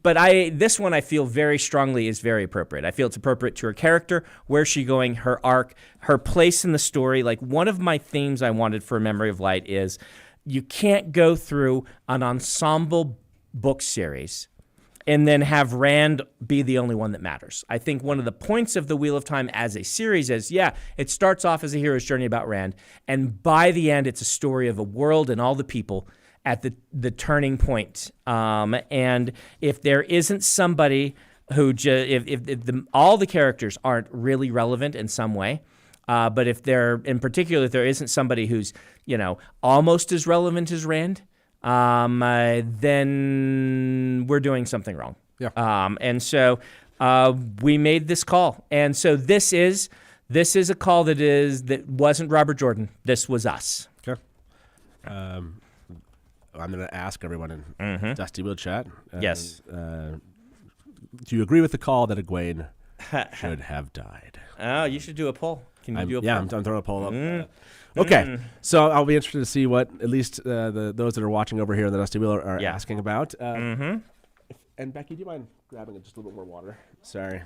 this one I feel very strongly is very appropriate. I feel it's appropriate to her character, where's she going, her arc, her place in the story. Like, one of my themes I wanted for A Memory of Light is you can't go through an ensemble book series and then have Rand be the only one that matters. I think one of the points of The Wheel of Time as a series is, it starts off as a hero's journey about Rand, and by the end it's a story of a world and all the people at the turning point. And if there isn't somebody who all the characters aren't really relevant in some way, but if there isn't somebody who's almost as relevant as Rand, then we're doing something wrong. Yeah. And so we made this call, and so this is a call that wasn't Robert Jordan. This was us. Okay. I'm going to ask everyone in Dusty Wheel chat. Yes. Do you agree with the call that Egwene should have died? Oh, you should do a poll. Can you do a poll? Yeah, I'm throwing a poll up. Okay, so I'll be interested to see what at least those that are watching over here in the Dusty Wheel are asking about. And Becky, do you mind grabbing just a little bit more water. Sorry.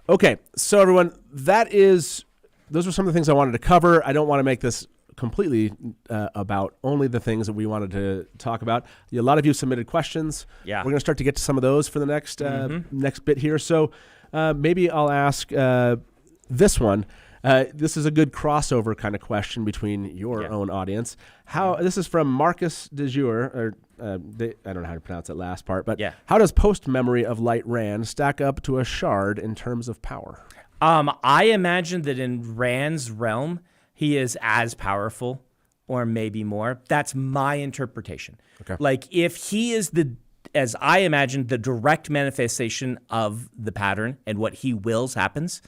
Okay, so everyone, those are some of the things I wanted to cover. I don't want to make this completely about only the things that we wanted to talk about. A lot of you submitted questions. Yeah. We're going to start to get to some of those for the next next bit here. So maybe I'll ask this one. This is a good crossover kind of question between your own audience. This is from Marcus de Jure, or I don't know how to pronounce that last part, but how does post-memory of Light Rand stack up to a shard in terms of power? I imagine that in Rand's realm, he is as powerful or maybe more. That's my interpretation. Okay. Like if he is as I imagine, the direct manifestation of the pattern and what he wills happens,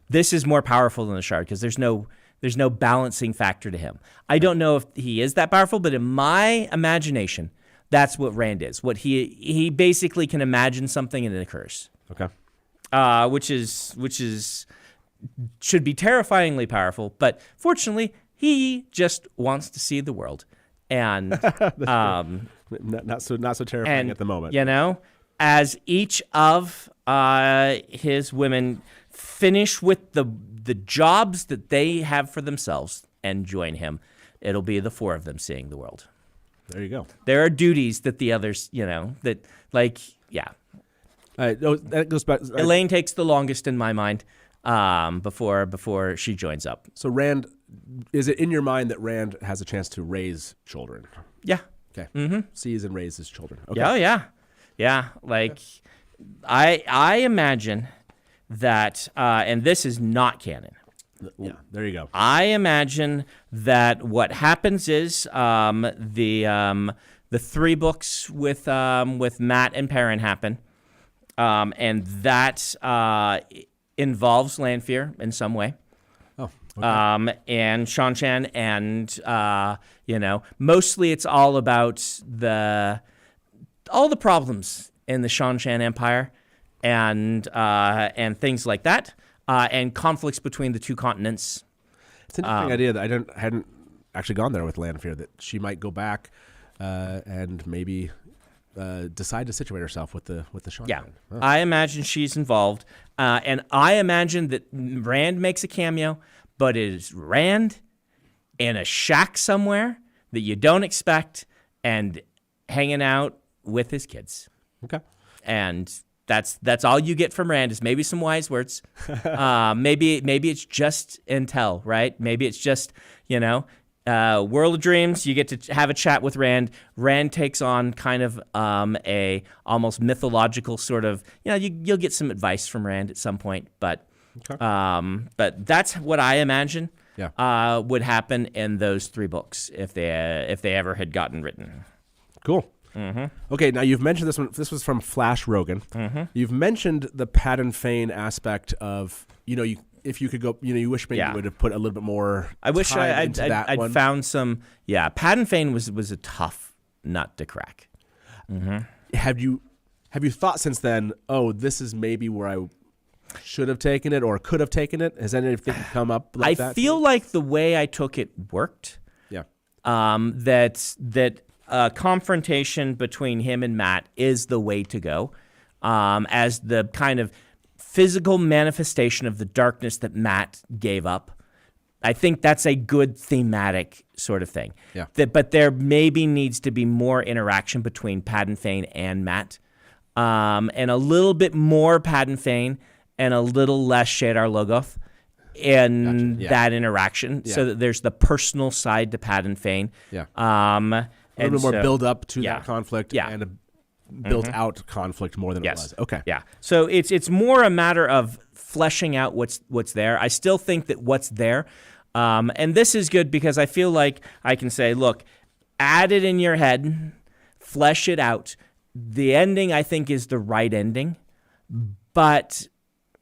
this is more powerful than the shard because there's no balancing factor to him. I don't know if he is that powerful, but in my imagination, that's what Rand is. What he basically can imagine something and it occurs. Okay. Which should be terrifyingly powerful, but fortunately, he just wants to see the world, and not so terrifying at the moment. You know, as each of his women finish with the jobs that they have for themselves and join him, it'll be the four of them seeing the world. There you go. There are duties that the others, that that goes back. Elaine takes the longest in my mind before she joins up. So Rand, is it in your mind that Rand has a chance to raise children? Yeah. Okay. Sees and raises children. Okay. Yeah, yeah. Like I imagine that, and this is not canon. Yeah, there you go. I imagine that what happens is the 3 books with Matt and Perrin happen, and that involves Lanfear in some way. Oh, okay. And Shanshan, and mostly it's all about all the problems in the Shanshan Empire, and things like that. And conflicts between the 2 continents. It's an interesting idea that I hadn't actually gone there with Lanfear, that she might go back and maybe decide to situate herself with the Shanshan. Yeah, oh. I imagine she's involved, and I imagine that Rand makes a cameo, but it is Rand in a shack somewhere that you don't expect and hanging out with his kids. Okay, and that's all you get from Rand is maybe some wise words. Maybe it's just intel, right? Maybe it's just, World of Dreams. You get to have a chat with Rand. Rand takes on kind of a almost mythological sort of, you'll get some advice from Rand at some point, but that's what I imagine would happen in those 3 books if they ever had gotten written. Cool. Mm-hmm. Okay, now you've mentioned this one. This was from Flash Rogan. Mm-hmm. You've mentioned the Padden Fane aspect of, if you could go, you wish maybe you would have put a little bit more. I wish I'd one. found some. Yeah, Padden Fane was a tough nut to crack. Mm-hmm. Have you thought since then? Oh, this is maybe where I should have taken it or could have taken it. Has anything come up like that? I feel like the way I took it worked. Yeah. That confrontation between him and Matt is the way to go, as the kind of physical manifestation of the darkness that Matt gave up. I think that's a good thematic sort of thing. Yeah. But there maybe needs to be more interaction between Padden Fane and Matt, and a little bit more Padden Fane and a little less Shadar Logoth in that interaction, so that there's the personal side to Padden Fane. Yeah. A little bit more build up to that conflict and a built out conflict more than it was. Okay. Yeah. So it's more a matter of fleshing out what's there. I still think that what's there, and this is good because I feel like I can say, look, add it in your head, flesh it out. The ending, I think, is the right ending, but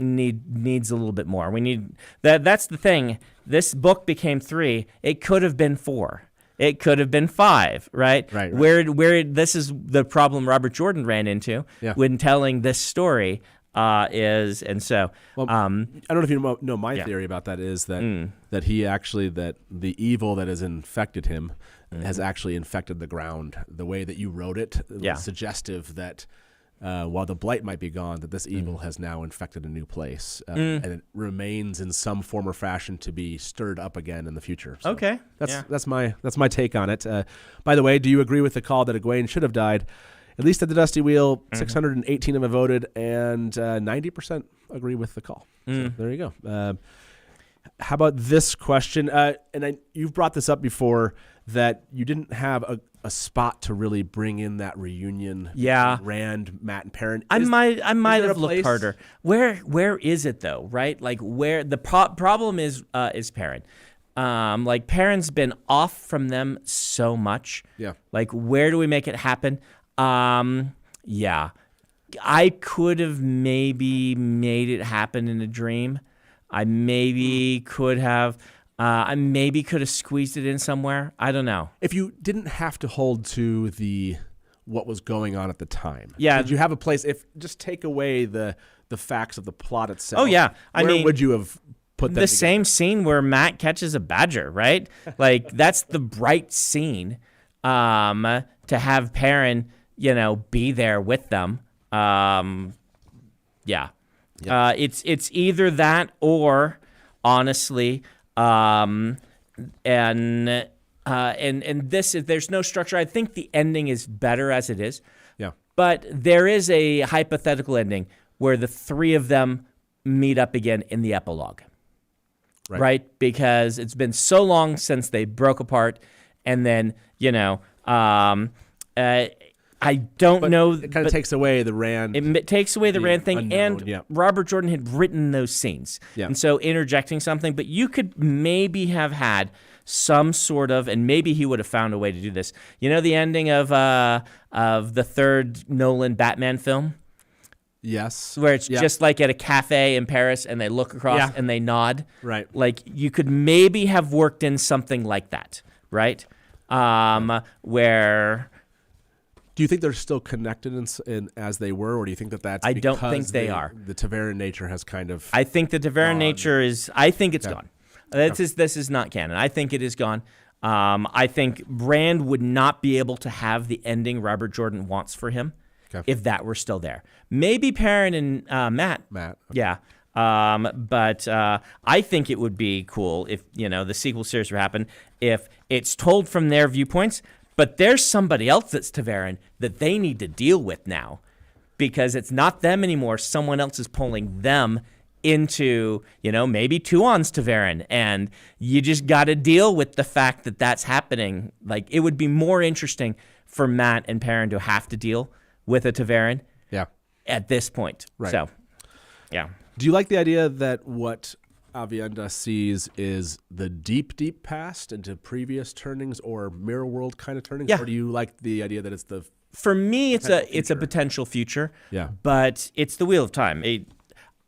needs a little bit more. We need that's the thing. This book became 3. It could have been 4. It could have been 5, right? Right. Where this is the problem Robert Jordan ran into when telling this story is, and so. Well, I don't know if you know my theory about that is that he actually, that the evil that has infected him has actually infected the ground. The way that you wrote it was suggestive that while the blight might be gone, that this evil has now infected a new place, and it remains in some form or fashion to be stirred up again in the future. So Okay. that's my take on it. By the way, do you agree with the call that Egwene should have died? At least at the Dusty Wheel, 618 of them voted, and 90% agree with the call. So there you go. How about this question? You've brought this up before, that you didn't have a spot to really bring in that reunion. Yeah. Rand, Matt, and Perrin. I might there have a looked place? harder. Where is it though? Right? Like where the problem is Perrin. Like Perrin's been off from them so much. Yeah. Like where do we make it happen? Yeah. I could have maybe made it happen in a dream. I maybe could have. I maybe could have squeezed it in somewhere. I don't know. If you didn't have to hold to what was going on at the time, Yeah. did you have a place? If just take away the facts of the plot itself. Oh, yeah. I where mean, would you have put them the together? same scene where Matt catches a badger, right? Like that's the bright scene. To have Perrin, be there with them. Yeah. It's either that or honestly. And this is, there's no structure. I think the ending is better as it is. Yeah. But there is a hypothetical ending where the three of them meet up again in the epilogue. Right? Because it's been so long since they broke apart, and then, I don't know. It kind of takes away the Rand. It takes away the Rand thing, unknown, and yeah. Robert Jordan had written those scenes. Yeah. And so interjecting something, but you could maybe have had some sort of, and maybe he would have found a way to do this. The ending of the third Nolan Batman film? Yes. Where it's Yeah. just like at a cafe in Paris and they look across and they nod. Right. Like you could maybe have worked in something like that, right? Where... Do you think they're still connected in as they were, or do you think that's I don't think because they are. The Taveran nature has kind of... I think the Taveran gone. nature is... I think it's Okay. gone. This is not canon. I think it is gone. I think Rand would not be able to have the ending Robert Jordan wants for him if that were still there. Maybe Perrin and Matt. Matt. Yeah. But I think it would be cool if, the sequel series would happen, if it's told from their viewpoints, but there's somebody else that's Taveran that they need to deal with now, because it's not them anymore. Someone else is pulling them into, maybe Tuon's Taveran, and you just got to deal with the fact that that's happening. Like, it would be more interesting for Matt and Perrin to have to deal with a Taveran at this point. Right. So, yeah. Do you like the idea that what Avienda sees is the deep, deep past into previous turnings or mirror world kind of turnings? Yeah. Or do you like the idea that it's the... For me, it's a potential future. Yeah. But it's the Wheel of Time.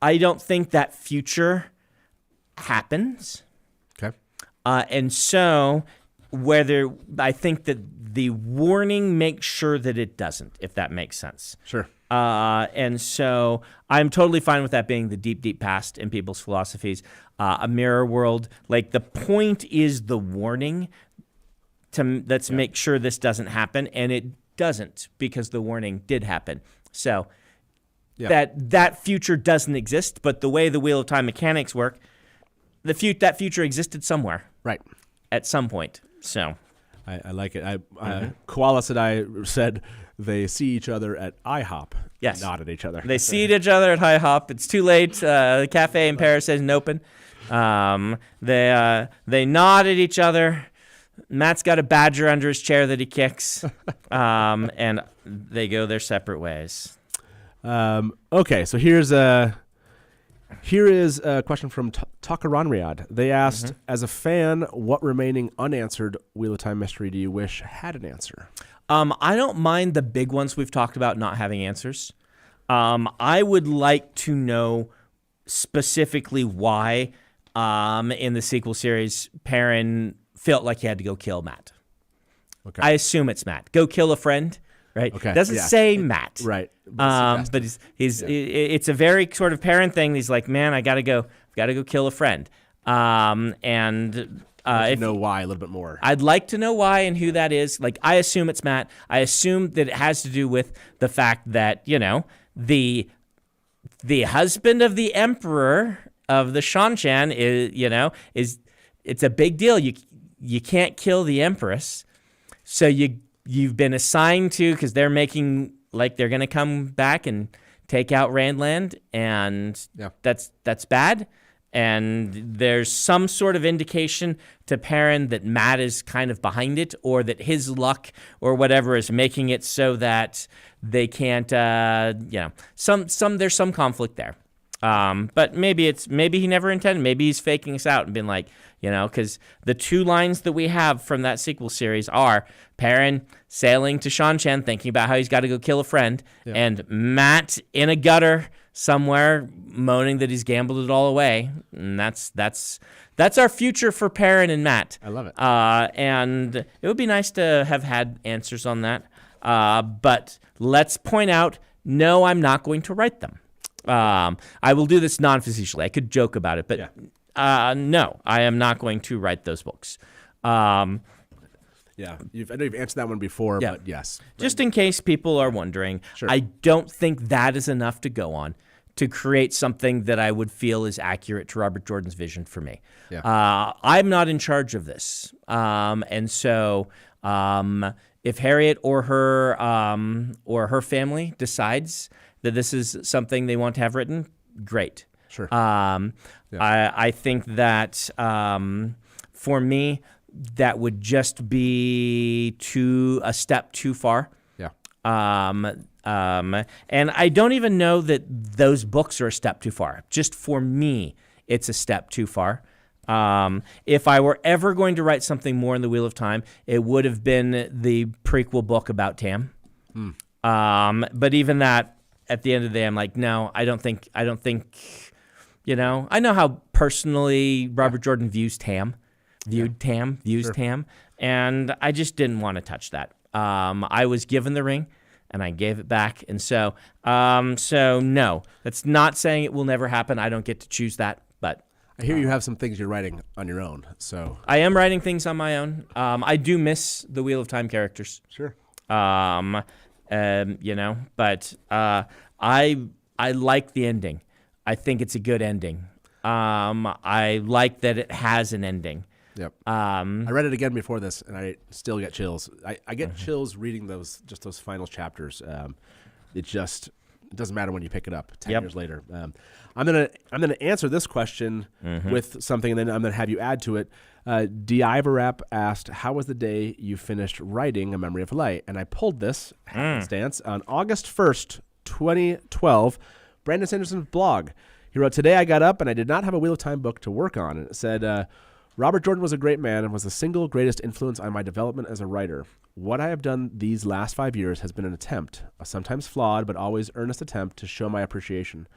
I don't think that future happens. Okay. And so I think that the warning makes sure that it doesn't, if that makes sense. Sure. And so I'm totally fine with that being the deep, deep past in people's philosophies. A mirror world, like the point is the warning let's make sure this doesn't happen, and it doesn't because the warning did happen. So that future doesn't exist, but the way the Wheel of Time mechanics work, that future existed somewhere. Right. At some point. So I like it. Koalas and I said they see each other at IHOP. Yes. Nod at each other. They see each other at IHOP. It's too late. The cafe in Paris isn't open. They nod at each other. Matt's got a badger under his chair that he kicks. And they go their separate ways. Okay, so here is a question from Takaranriad. They asked, as a fan, what remaining unanswered Wheel of Time mystery do you wish had an answer? I don't mind the big ones we've talked about not having answers. I would like to know specifically why in the sequel series Perrin felt like he had to go kill Matt. Okay. I assume it's Matt. Go kill a friend, right? Okay. Doesn't say Matt. Right. But it's a very sort of Perrin thing. He's like, man, I gotta go kill a friend. And If you know why a little bit more. I'd like to know why and who that is. Like, I assume it's Matt. I assume that it has to do with the fact that, the husband of the emperor of the Shanshan is it's a big deal. You can't kill the empress. So you've been assigned to, because they're making, like, they're going to come back and take out Randland, and that's bad. And there's some sort of indication to Perrin that Matt is kind of behind it, or that his luck or whatever is making it so that they can't, there's some conflict there. But maybe he never intended. Maybe he's faking us out and been like, because the two lines that we have from that sequel series are Perrin sailing to Shanshan, thinking about how he's got to go kill a friend, and Matt in a gutter somewhere moaning that he's gambled it all away. And that's our future for Perrin and Matt. I love it. And it would be nice to have had answers on that. But let's point out, no, I'm not going to write them. I will do this non-facetiously. I could joke about it, but no, I am not going to write those books. I know you've answered that one before, but yes. Just in case people are wondering, I don't think that is enough to go on to create something that I would feel is accurate to Robert Jordan's vision for me. I'm not in charge of this. And so if Harriet or her family decides that this is something they want to have written, great. Sure. I think that for me, that would just be a step too far. Yeah. And I don't even know that those books are a step too far. Just for me, it's a step too far. If I were ever going to write something more in the Wheel of Time, it would have been the prequel book about Tam. But even that, at the end of the day, I'm like, no, I don't think, I know how personally Robert Jordan views Tam, Tam, and I just didn't want to touch that. I was given the ring, and I gave it back, and so no, that's not saying it will never happen. I don't get to choose that, but I hear you have some things you're writing on your own, so I am writing things on my own. I do miss the Wheel of Time characters. Sure. But I like the ending. I think it's a good ending. I like that it has an ending. Yep. I read it again before this, and I still get chills. I get chills reading those final chapters. It doesn't matter when you pick it up 10 years later. I'm gonna answer this question with something, and then I'm gonna have you add to it. Divarap asked, "How was the day you finished writing A Memory of Light?" And I pulled this happenstance on August 1st, 2012. Brandon Sanderson's blog. He wrote, "Today I got up and I did not have a Wheel of Time book to work on." And it said, "Robert Jordan was a great man and was the single greatest influence on my development as a writer. What I have done these last 5 years has been an attempt, a sometimes flawed but always earnest attempt to show my appreciation.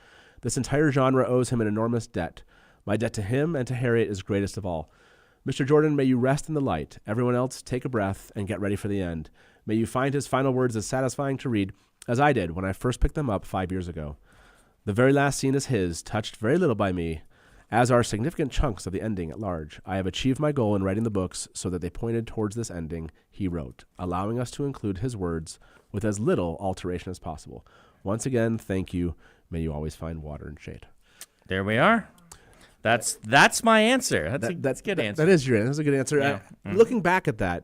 This entire genre owes him an enormous debt. My debt to him and to Harriet is greatest of all. Mr. Jordan, may you rest in the light. Everyone else, take a breath and get ready for the end. May you find his final words as satisfying to read as I did when I first picked them up 5 years ago. The very last scene is his, touched very little by me, as are significant chunks of the ending at large. I have achieved my goal in writing the books so that they pointed towards this ending he wrote, allowing us to include his words with as little alteration as possible. Once again, thank you. May you always find water and shade." There we are. That's my answer. That's a good answer. That is your answer. That's a good answer. Yeah. Looking back at that,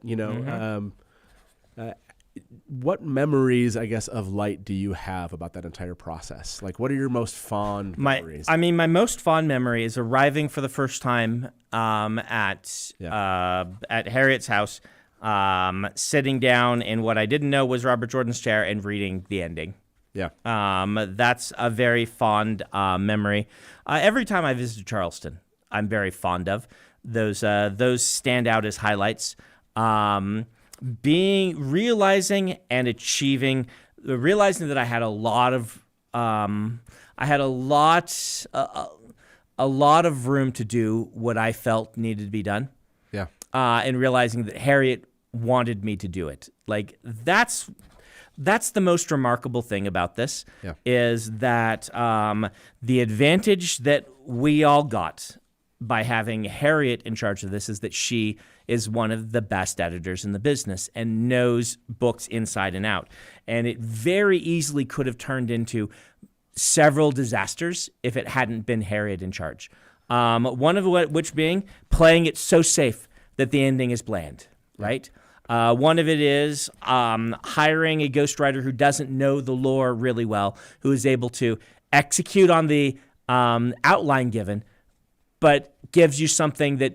what memories, I guess, of Light do you have about that entire process? Like, what are your most fond memories? My most fond memory is arriving for the first time at Harriet's house, sitting down in what I didn't know was Robert Jordan's chair and reading the ending. Yeah. That's a very fond memory. Every time I visit Charleston, I'm very fond of those stand out as highlights. Realizing that I had a lot of room to do what I felt needed to be done. Yeah. And realizing that Harriet wanted me to do it. Like, that's the most remarkable thing about this, is that the advantage that we all got by having Harriet in charge of this is that she is one of the best editors in the business and knows books inside and out. And it very easily could have turned into several disasters if it hadn't been Harriet in charge. One of which being playing it so safe that the ending is bland, right? One of it is hiring a ghostwriter who doesn't know the lore really well, who is able to execute on the outline given, but gives you something that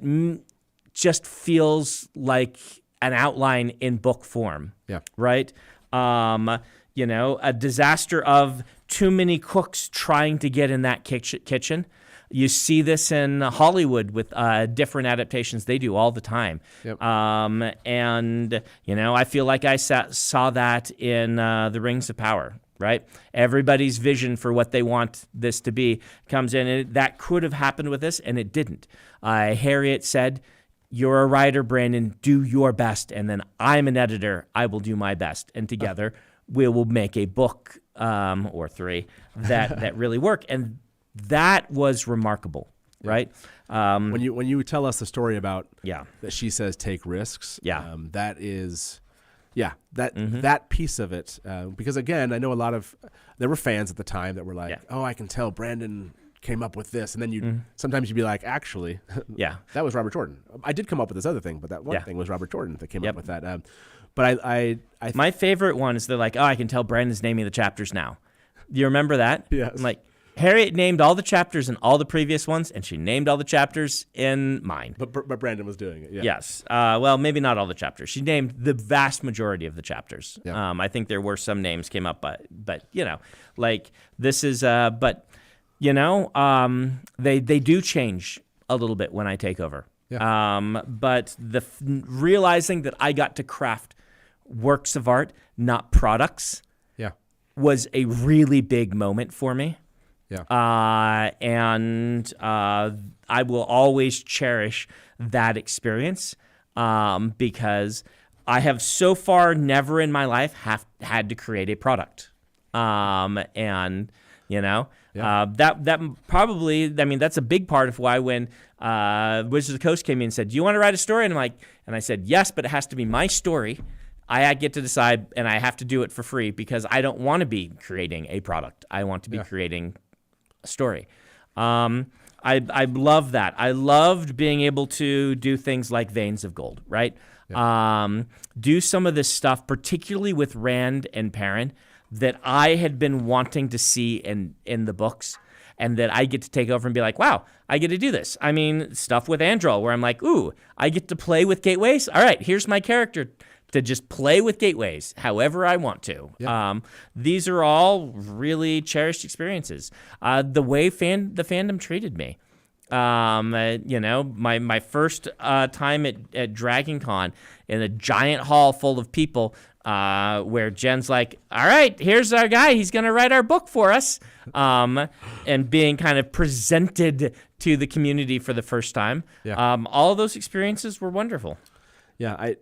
just feels like an outline in book form. Yeah. Right? A disaster of too many cooks trying to get in that kitchen. You see this in Hollywood with different adaptations they do all the time. Yep. I feel like I saw that in The Rings of Power, right? Everybody's vision for what they want this to be comes in, and that could have happened with this, and it didn't. Harriet said, "You're a writer, Brandon, do your best, and then I'm an editor, I will do my best, and together we will make a book or three that really work." And that was remarkable, right? When you tell us the story about that she says take risks, that is, that piece of it, because again, I know there were fans at the time that were like, oh, I can tell Brandon came up with this, and then sometimes you'd be like, actually, that was Robert Jordan. I did come up with this other thing, but that one thing was Robert Jordan that came up with that. But I my favorite one is they're like, oh, I can tell Brandon's naming the chapters now. Do you remember that? Yes. I'm like, Harriet named all the chapters in all the previous ones, and she named all the chapters in mine. But Brandon was doing it, yeah. Yes. Well, maybe not all the chapters. She named the vast majority of the chapters. Yeah. I think there were some names came up, but this is, they do change a little bit when I take over. Yeah. But realizing that I got to craft works of art, not products, was a really big moment for me. Yeah. And I will always cherish that experience because I have so far never in my life had to create a product. That probably, that's a big part of why when Wizards of the Coast came in and said, do you want to write a story? And I said, yes, but it has to be my story. I get to decide, and I have to do it for free because I don't want to be creating a product. I want to be creating story. I love that. I loved being able to do things like Veins of Gold, right? Yeah. Do some of this stuff, particularly with Rand and Perrin, that I had been wanting to see in the books, and that I get to take over and be like, wow, I get to do this. Stuff with Androl, where I'm like, ooh, I get to play with gateways? All right, here's my character to just play with gateways however I want to. Yep. These are all really cherished experiences. The way the fandom treated me. My first time at Dragon Con in a giant hall full of people where Jen's like, all right, here's our guy. He's going to write our book for us. And being kind of presented to the community for the first time. Yeah. All of those experiences were wonderful. Yeah,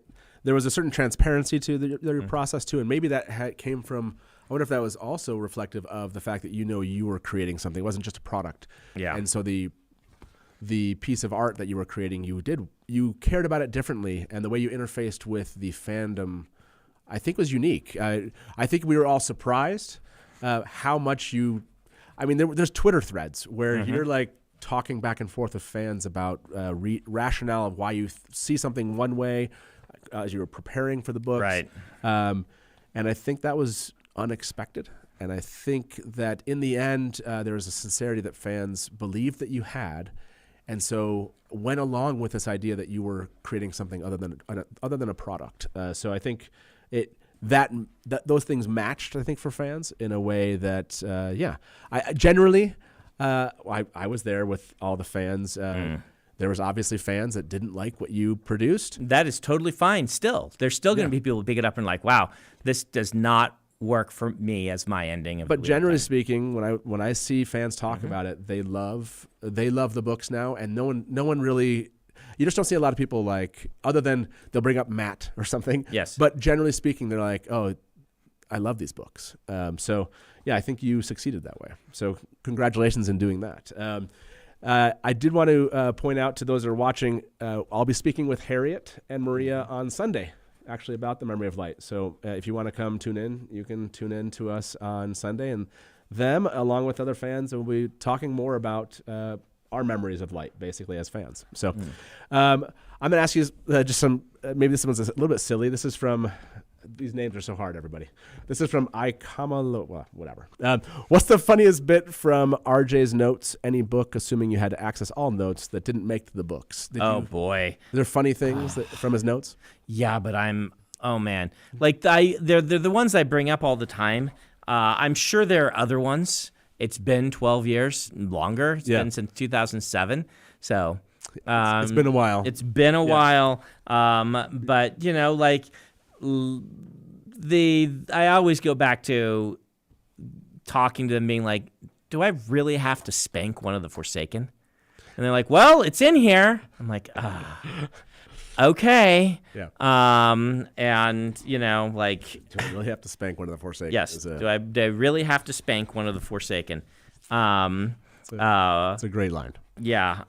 there was a certain transparency to the process too, and maybe that came from. I wonder if that was also reflective of the fact that you were creating something. It wasn't just a product. Yeah. And so the piece of art that you were creating, you cared about it differently, and the way you interfaced with the fandom, I think, was unique. I think we were all surprised how much you. There's Twitter threads where you're like talking back and forth with fans about rationale of why you see something one way. As you were preparing for the books. Right. And I think that was unexpected. And I think that in the end, there was a sincerity that fans believed that you had, and so went along with this idea that you were creating something other than a product. So I think those things matched, I think, for fans in a way that, I generally, I was there with all the fans. There was obviously fans that didn't like what you produced. That is totally fine still. There's still going to be people who pick it up and like, wow, this does not work for me as my ending. But generally speaking, when I see fans talk about it, they love the books now, and no one really. You just don't see a lot of people like, other than they'll bring up Matt or something. Yes. But generally speaking, they're like, oh, I love these books. So yeah, I think you succeeded that way. So congratulations in doing that. I did want to point out to those that are watching, I'll be speaking with Harriet and Maria on Sunday, actually about the memory of light. So if you want to come tune in, you can tune in to us on Sunday, and them, along with other fans, will be talking more about our memories of light, basically, as fans. So I'm going to ask you just some, maybe this one's a little bit silly. This is from, these names are so hard, everybody. This is from Ikamalo, well, whatever. What's the funniest bit from RJ's notes? Any book, assuming you had to access all notes that didn't make the books? Boy. Are there funny things from his notes? Yeah, but oh man. Like they're the ones I bring up all the time. I'm sure there are other ones. It's been 12 years, longer. It's been since 2007. So It's been a while. It's been a while. But you know, like I always go back to talking to them being like, do I really have to spank one of the Forsaken? And they're like, well, it's in here. I'm like, okay. Yeah. And you know, like, do I really have to spank one of the Forsaken? Yes. Do I really have to spank one of the Forsaken? It's a great line. Yeah.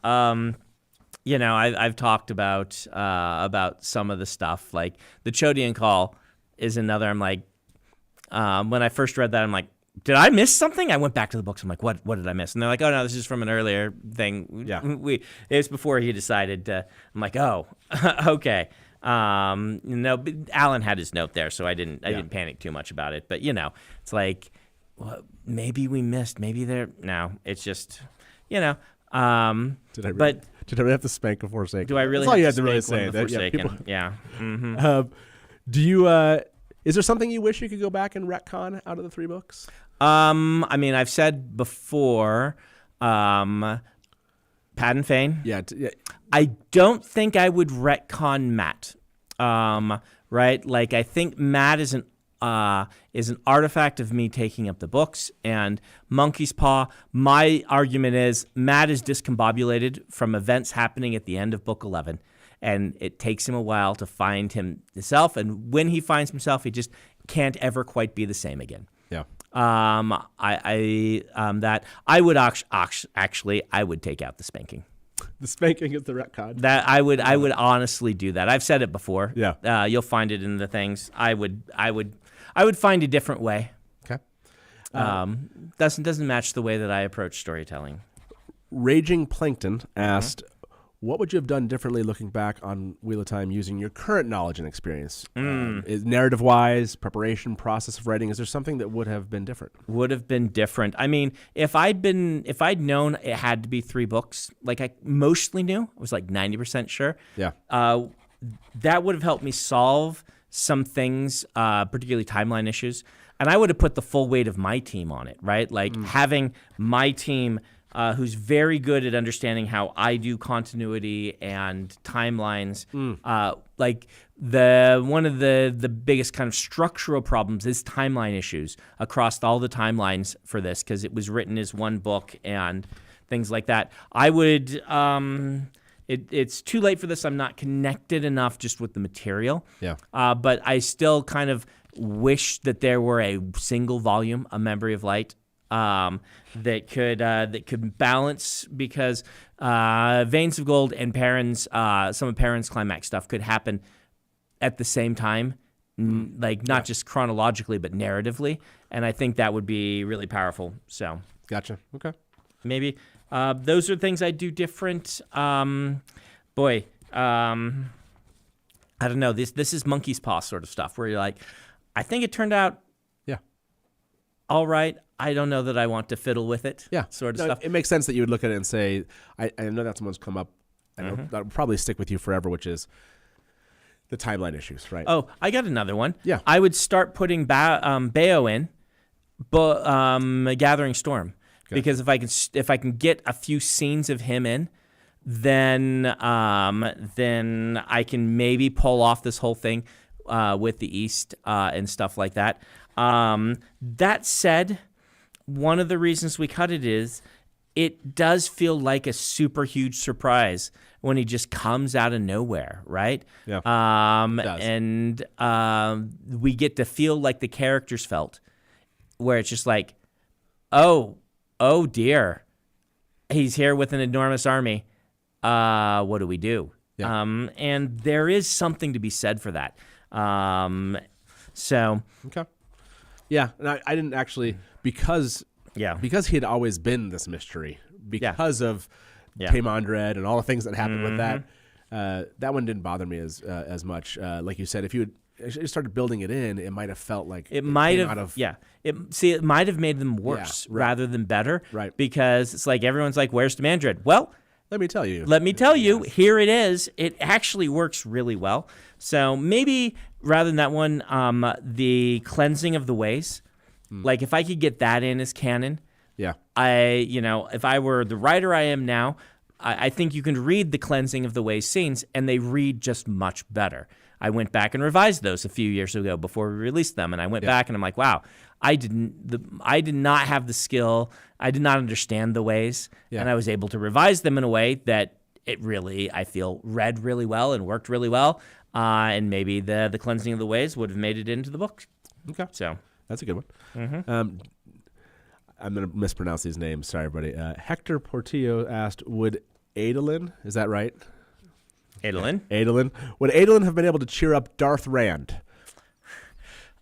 You know, I've talked about some of the stuff. Like the Chodian Call is another. I'm like, when I first read that, I'm like, did I miss something? I went back to the books. I'm like, what did I miss? And they're like, oh no, this is from an earlier thing. Yeah. It was before he decided to. I'm like, oh, okay. No, but Alan had his note there, so I didn't panic too much about it. But you know, it's like, well, maybe we missed. Maybe no. It's just, you know. Did I really have to spank a Forsaken? Do I really? That's all you have to really spank one say. of the Forsaken? Yeah. Mm-hmm. Do you? Is there something you wish you could go back and retcon out of the 3 books? I mean, I've said before, Pad and Fane. Yeah. I don't think I would retcon Matt. Right? Like, I think Matt is an artifact of me taking up the books, and Monkey's Paw. My argument is Matt is discombobulated from events happening at the end of book 11. And it takes him a while to find himself, and when he finds himself, he just can't ever quite be the same again. Yeah. That I would actually I would take out the spanking. The spanking is the retcon. That I would honestly do that. I've said it before. Yeah. You'll find it in the things. I would find a different way. Okay. Doesn't match the way that I approach storytelling. Raging Plankton asked, what would you have done differently looking back on Wheel of Time using your current knowledge and experience? Narrative-wise, preparation, process of writing, is there something that would have been different? Would have been different. I mean, if I'd known it had to be 3 books, like I mostly knew, I was like 90% sure. Yeah. That would have helped me solve some things, particularly timeline issues. And I would have put the full weight of my team on it, right? Like having my team who's very good at understanding how I do continuity and timelines. Like one of the biggest kind of structural problems is timeline issues across all the timelines for this, because it was written as one book and things like that. I would. It's too late for this. I'm not connected enough just with the material. Yeah. But I still kind of wish that there were a single volume, A Memory of Light, that could balance, because Veins of Gold and Perrin's some of Perrin's climax stuff could happen at the same time, like not just chronologically but narratively, and I think that would be really powerful. So Gotcha. Okay. maybe those are things I do different. I don't know. This is monkey's paw sort of stuff where you're like, I think it turned out all right. I don't know that I want to fiddle with it. Yeah. Sort of stuff. It makes sense that you would look at it and say, I know that's one's come up, and that'll probably stick with you forever, which is the timeline issues, right? Oh, I got another one. Yeah. I would start putting Bayo in, but Gathering Storm, because if I can get a few scenes of him in, then I can maybe pull off this whole thing with the East and stuff like that. That said, one of the reasons we cut it is it does feel like a super huge surprise when he just comes out of nowhere, right? Yeah. It does. And we get to feel like the characters felt, where it's just like, oh dear, he's here with an enormous army. What do we do? Yeah. And there is something to be said for that. So Okay. Yeah, and I didn't actually because he had always been this mystery because of Taemondred and all the things that happened with that. That one didn't bother me as much. Like you said, if you had actually started building it in, it might have felt like it might came have. out of, It might have made them worse rather than better. Right. Because it's like everyone's like, "Where's Taemondred?" Well, let me tell you. Here it is. It actually works really well. So maybe rather than that one, the cleansing of the ways. Like if I could get that in as canon, if I were the writer I am now, I think you can read the cleansing of the ways scenes, and they read just much better. I went back and revised those a few years ago before we released them, and I went back and I'm like, wow, I did not have the skill. I did not understand the ways, and I was able to revise them in a way that it really, I feel, read really well and worked really well. And maybe the cleansing of the ways would have made it into the book. Okay, so that's a good one. I'm going to mispronounce these names. Sorry, everybody. Hector Portillo asked, would Adolin, is that right? Adolin? Adolin. Would Adolin have been able to cheer up Darth Rand?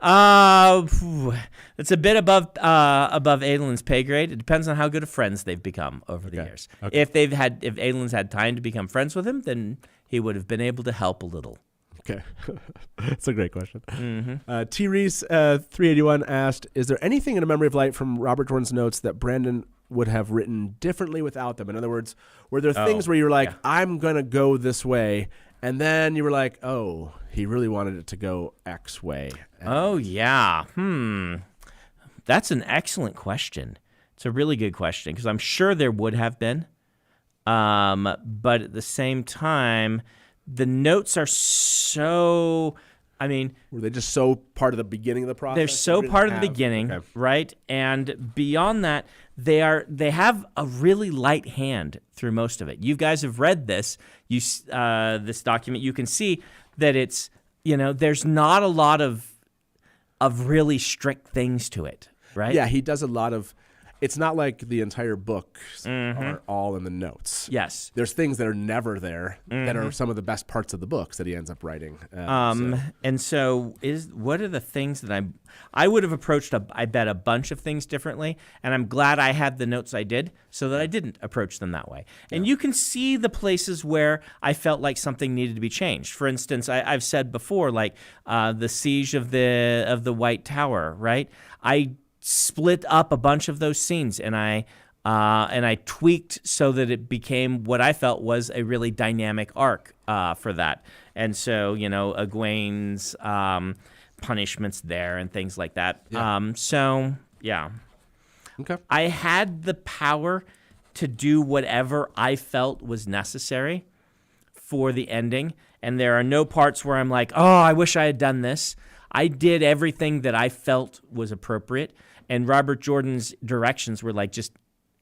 It's a bit above Adolin's pay grade. It depends on how good of friends they've become over the years. Okay. If Adolin's had time to become friends with him, then he would have been able to help a little. Okay. That's a great question. T. Reese 381 asked, is there anything in A Memory of Light from Robert Jordan's notes that Brandon would have written differently without them? In other words, were there things where you were like, I'm going to go this way, and then you were like, oh, he really wanted it to go X way? Oh, yeah. That's an excellent question. It's a really good question, because I'm sure there would have been. But at the same time, the notes are so, were they just so part of the beginning of the process? They're so part of the beginning, right? And beyond that, they have a really light hand through most of it. You guys have read this, this document. You can see that it's, there's not a lot of really strict things to it, right? Yeah, he does a lot of. It's not like the entire books are all in the notes. Yes. There's things that are never there that are some of the best parts of the books that he ends up writing. And so what are the things that I would have approached, I bet, a bunch of things differently, and I'm glad I had the notes I did so that I didn't approach them that way. And you can see the places where I felt like something needed to be changed. For instance, I've said before, like the siege of the White Tower, right? I split up a bunch of those scenes, and I tweaked so that it became what I felt was a really dynamic arc for that. And so, Egwene's punishments there and things like that. Yeah. Okay. I had the power to do whatever I felt was necessary for the ending, and there are no parts where I'm like, oh, I wish I had done this. I did everything that I felt was appropriate. And Robert Jordan's directions were like just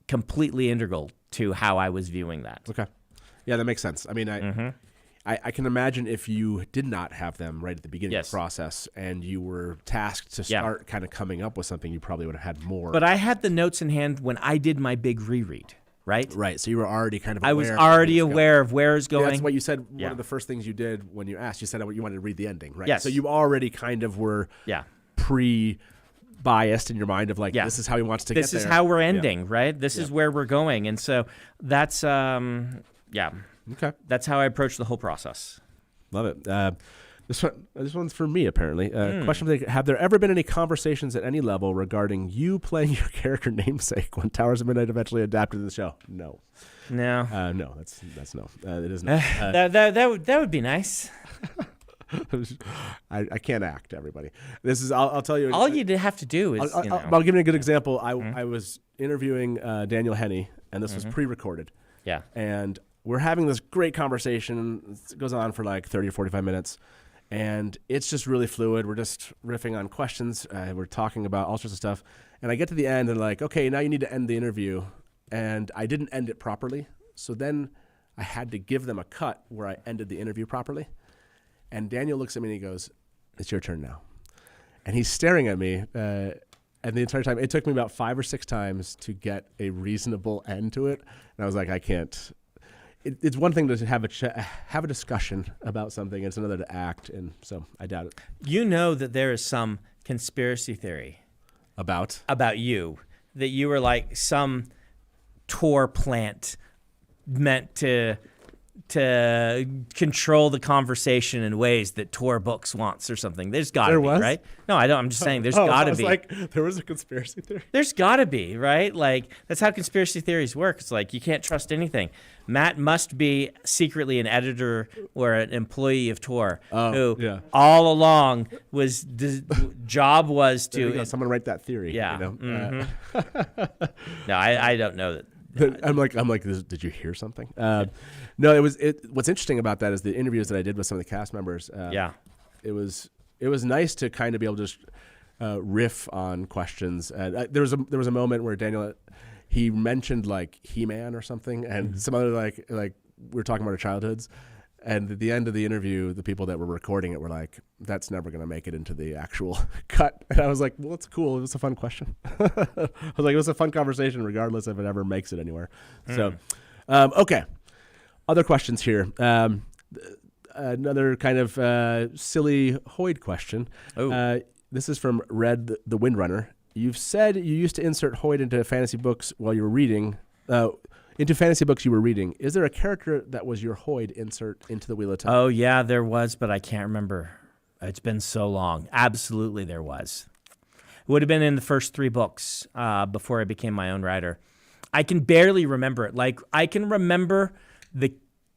completely integral to how I was viewing that. Okay. Yeah, that makes sense. I can imagine if you did not have them right at the beginning of the process and you were tasked to start kind of coming up with something, you probably would have had more. But I had the notes in hand when I did my big reread, right? Right. So you were already kind of aware. I was already aware of where it's going. Yeah, that's what you said. One of the first things you did when you asked, you said you wanted to read the ending, right? Yes. So you already kind of were pre-biased in your mind of like, this is how he wants to get there. This is how we're ending, right? This is where we're going. And so that's, Okay. That's how I approach the whole process. Love it. This one's for me, apparently. Question for have there ever been any conversations at any level regarding you playing your character namesake when Towers of Midnight eventually adapted to the show? No. No. No, that's no. It is not. That would be nice. I can't act, everybody. This is I'll tell you. All you'd have to do is. I'll give you a good example. I was interviewing Daniel Henney, and this was pre-recorded. Yeah. And we're having this great conversation. It goes on for like 30 or 45 minutes, and it's just really fluid. We're just riffing on questions. We're talking about all sorts of stuff. And I get to the end and like, okay, now you need to end the interview. And I didn't end it properly. So then I had to give them a cut where I ended the interview properly. And Daniel looks at me and he goes, it's your turn now. And he's staring at me. And the entire time, it took me about 5 or 6 times to get a reasonable end to it. And I was like, I can't. It's one thing to have a discussion about something. It's another to act. And so I doubt it. You know that there is some conspiracy theory About you, that you were like some Tor plant meant to control the conversation in ways that Tor Books wants or something. There's got to be, was? right? No, I don't. I'm just saying there's got to be. Like, there was a conspiracy theory. There's got to be, right? Like, that's how conspiracy theories work. It's like you can't trust anything. Matt must be secretly an editor or an employee of Tor who all along job was to... Someone write that theory. Yeah. You know? No, I don't know that. I'm like, did you hear something? No, it was. What's interesting about that is the interviews that I did with some of the cast members. It was nice to kind of be able to just riff on questions. There was a moment where Daniel, he mentioned like He-Man or something, and some other like we were talking about our childhoods. And at the end of the interview, the people that were recording it were like, that's never going to make it into the actual cut. And I was like, well, it's cool. It was a fun question. I was like, it was a fun conversation, regardless if it ever makes it anywhere. So, okay. Other questions here. Another kind of silly Hoyd question. This is from Red the Windrunner. You've said you used to insert Hoyd into fantasy books while you were reading. Into fantasy books you were reading. Is there a character that was your Hoyd insert into the Wheel of Time? Oh, yeah, there was, but I can't remember. It's been so long. Absolutely there was. It would have been in the first 3 books before I became my own writer. I can barely remember it. Like, I can remember the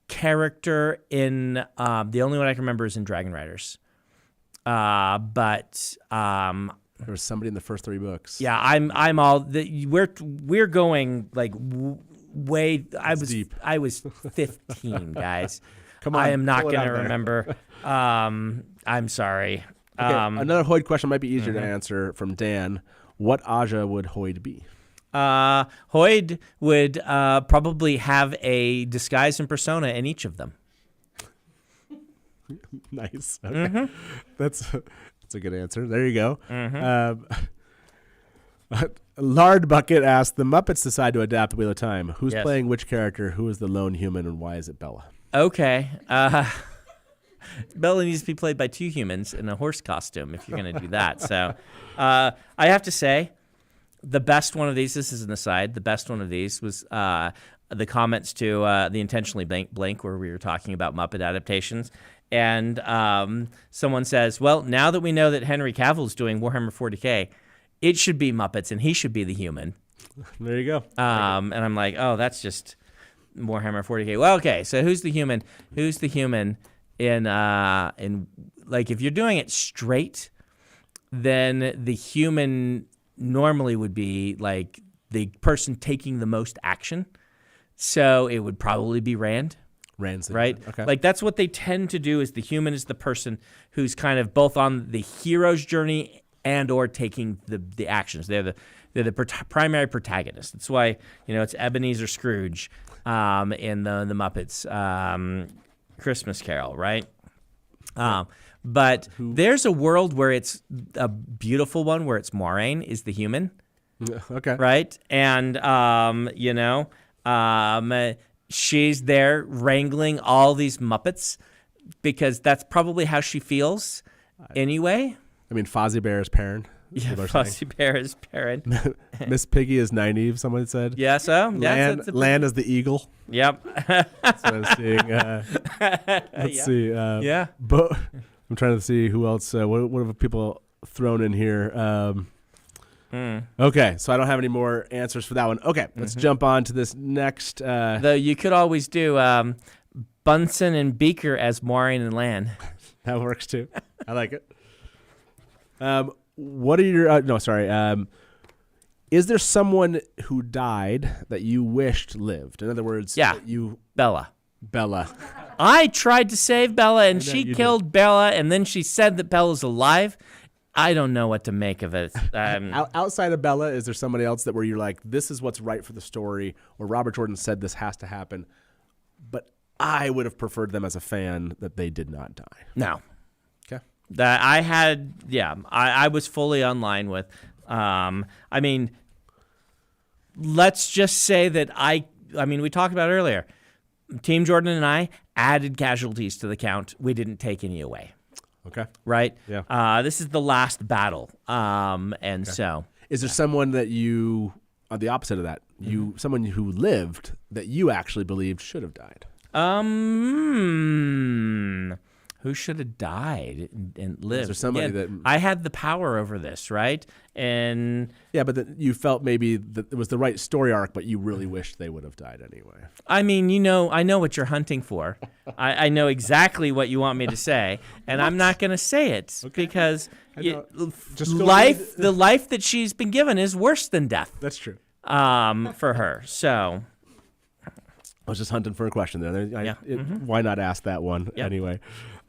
character in... the only one I can remember is in Dragon Riders. But... there was somebody in the first 3 books. Yeah, I'm all... We're going, like... way I was 15, guys. Come on, I am not going to remember. I'm sorry. Okay, another Hoyd question might be easier to answer from Dan. What Aja would Hoyd be? Hoyd would probably have a disguise and persona in each of them. Nice. Okay. That's a good answer. There you go. Lard Bucket asked, the Muppets decide to adapt the Wheel of Time. Who's playing which character? Who is the lone human, and why is it Bella? Okay. Bella needs to be played by 2 humans in a horse costume if you're going to do that. So I have to say, the best one of these, this is an aside, the best one of these was the comments to the Intentionally Blank, where we were talking about Muppet adaptations. And someone says, well, now that we know that Henry Cavill's doing Warhammer 40K, it should be Muppets, and he should be the human. There you go. And I'm like, oh, that's just Warhammer 40K. Well, okay, so who's the human? Who's the human in like, if you're doing it straight, then the human normally would be like the person taking the most action. So it would probably be Rand. Rand's the right? human. Okay. Like, that's what they tend to do, is the human is the person who's kind of both on the hero's journey and or taking the actions. They're the primary protagonist. That's why, it's Ebenezer Scrooge in the Muppets Christmas Carol, right? But there's a world where it's a beautiful one, where it's Moiraine is the human. Okay. Right? And, she's there wrangling all these Muppets because that's probably how she feels anyway. I mean, Fozzie Bear is Perrin. Yeah, Fozzie Bear is Perrin. Miss Piggy is Nynaeve, someone said. Yeah, so? Lan is the eagle. Yep. That's what I'm seeing. Let's see. Yeah. I'm trying to see who else. What have people thrown in here? Okay, so I don't have any more answers for that one. Okay, let's jump on to this next. Though you could always do Bunsen and Beaker as Maureen and Lan. That works too. I like it. What are your? No, sorry. Is there someone who died that you wished lived? In other words, Bella. Bella. I tried to save Bella, and she killed Bella, and then she said that Bella's alive. I don't know what to make of it. Outside of Bella, is there somebody else that where you're like, this is what's right for the story, or Robert Jordan said this has to happen, but I would have preferred them as a fan that they did not die? No. Okay. That I had, I was fully online with I mean, let's just say that I mean, we talked about earlier. Team Jordan and I added casualties to the count. We didn't take any away. Okay. Right? Yeah. This is the last battle. And so. Is there someone that you, on the opposite of that, someone who lived that you actually believed should have died? Who should have died and lived? Is there somebody that I had the power over this, right? And but that you felt maybe that it was the right story arc, but you really wished they would have died anyway. I mean, I know what you're hunting for. I know exactly what you want me to say, and I'm not going to say it because the life that she's been given is worse than death. That's true. For her. So I was just hunting for a question there. Why not ask that one anyway?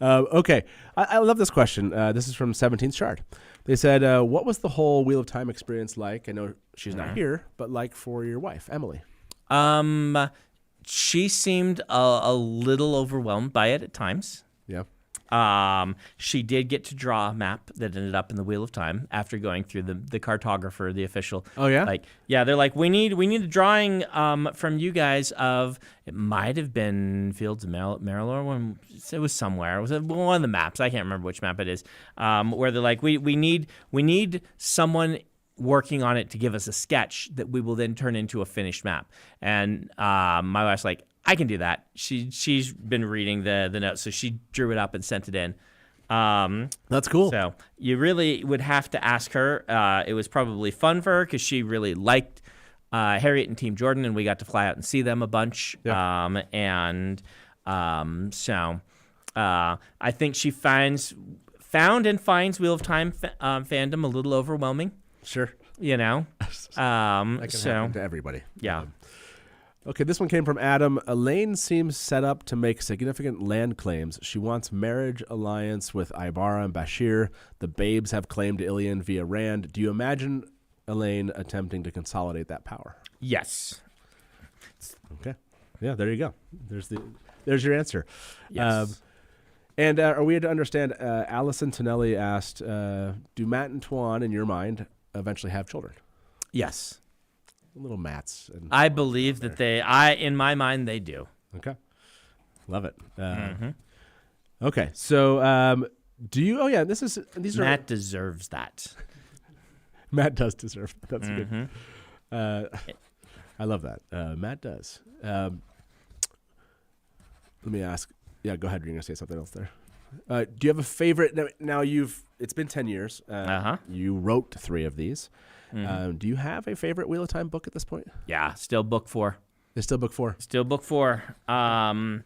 Okay. I love this question. This is from 17th Shard. They said, what was the whole Wheel of Time experience like? I know she's not here, but like for your wife, Emily. She seemed a little overwhelmed by it at times. Yeah. She did get to draw a map that ended up in the Wheel of Time after going through the cartographer, the official. Oh yeah. They're like, we need a drawing from you guys of, it might have been Fields of Marilor. It was somewhere. It was one of the maps. I can't remember which map it is. Where they're like, we need someone working on it to give us a sketch that we will then turn into a finished map. And my wife's like, I can do that. She's been reading the notes, so she drew it up and sent it in. That's cool. So you really would have to ask her. It was probably fun for her because she really liked Harriet and Team Jordan, and we got to fly out and see them a bunch. Yeah. So I think she found and finds Wheel of Time fandom a little overwhelming. Sure. That can happen to everybody. Yeah. Okay, this one came from Adam. Elaine seems set up to make significant land claims. She wants marriage alliance with Ibarra and Bashir. The babes have claimed Ilion via Rand. Do you imagine Elaine attempting to consolidate that power? Yes. Okay. Yeah, there you go. There's your answer. Yes. And are we to understand, Allison Tonelli asked, do Matt and Tuan, in your mind, eventually have children? Yes. Little Matts. I believe that in my mind, they do. Okay. Love it. Okay. So, do you, Matt deserves that. Matt does deserve that. That's good. I love that. Matt does. Let me ask. Yeah, go ahead. You're going to say something else there. Do you have a favorite? Now it's been 10 years. You wrote 3 of these. Do you have a favorite Wheel of Time book at this point? Yeah, still book 4. It's still book 4? Still book 4. I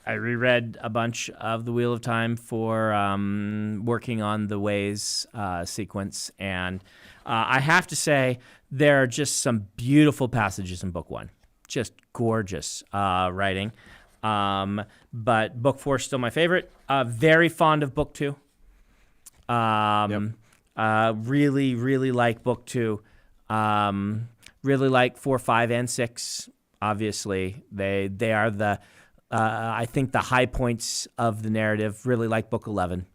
reread a bunch of the Wheel of Time for working on the Ways sequence. And I have to say, there are just some beautiful passages in book 1. Just gorgeous writing. But book 4 is still my favorite. Very fond of book 2. Really, really like book 2. Really like 4, 5, and 6. Obviously, they are the I think the high points of the narrative. Really like book 11.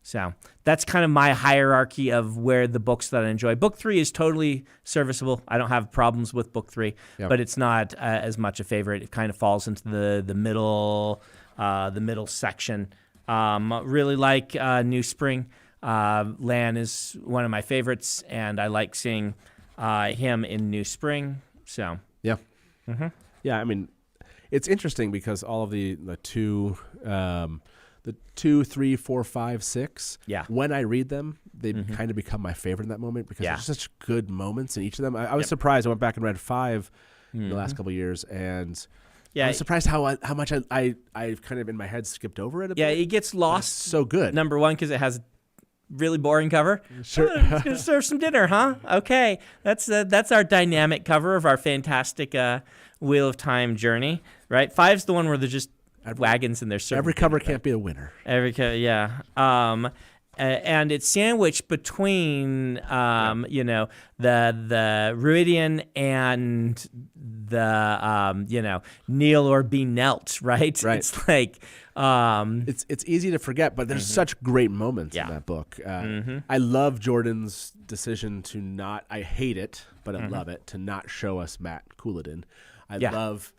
So that's kind of my hierarchy of where the books that I enjoy. Book 3 is totally serviceable. I don't have problems with book 3, but it's not as much a favorite. It kind of falls into the middle section. Really like New Spring. Lan is one of my favorites, and I like seeing him in New Spring. So yeah, I mean, it's interesting because all of the 2, 3, 4, 5, 6. Yeah. When I read them, they kind of become my favorite in that moment because there's such good moments in each of them. I was surprised. I went back and read 5 in the last couple of years, and I was surprised how much I kind of in my head skipped over it a bit. Yeah, it gets lost. So good. Number 1, because it has a really boring cover. Sure. It's gonna serve some dinner, huh? Okay, that's our dynamic cover of our fantastic Wheel of Time journey. Right, 5's the one where they're just wagons and they're serving. Every cover can't be a winner. Yeah. and it's sandwiched between the Ruidian and the kneel or be knelt, right? Right. It's like it's easy to forget, but there's such great moments in that book. I love Jordan's decision to not. I hate it, but I love it to not show us Matt Couladin. I love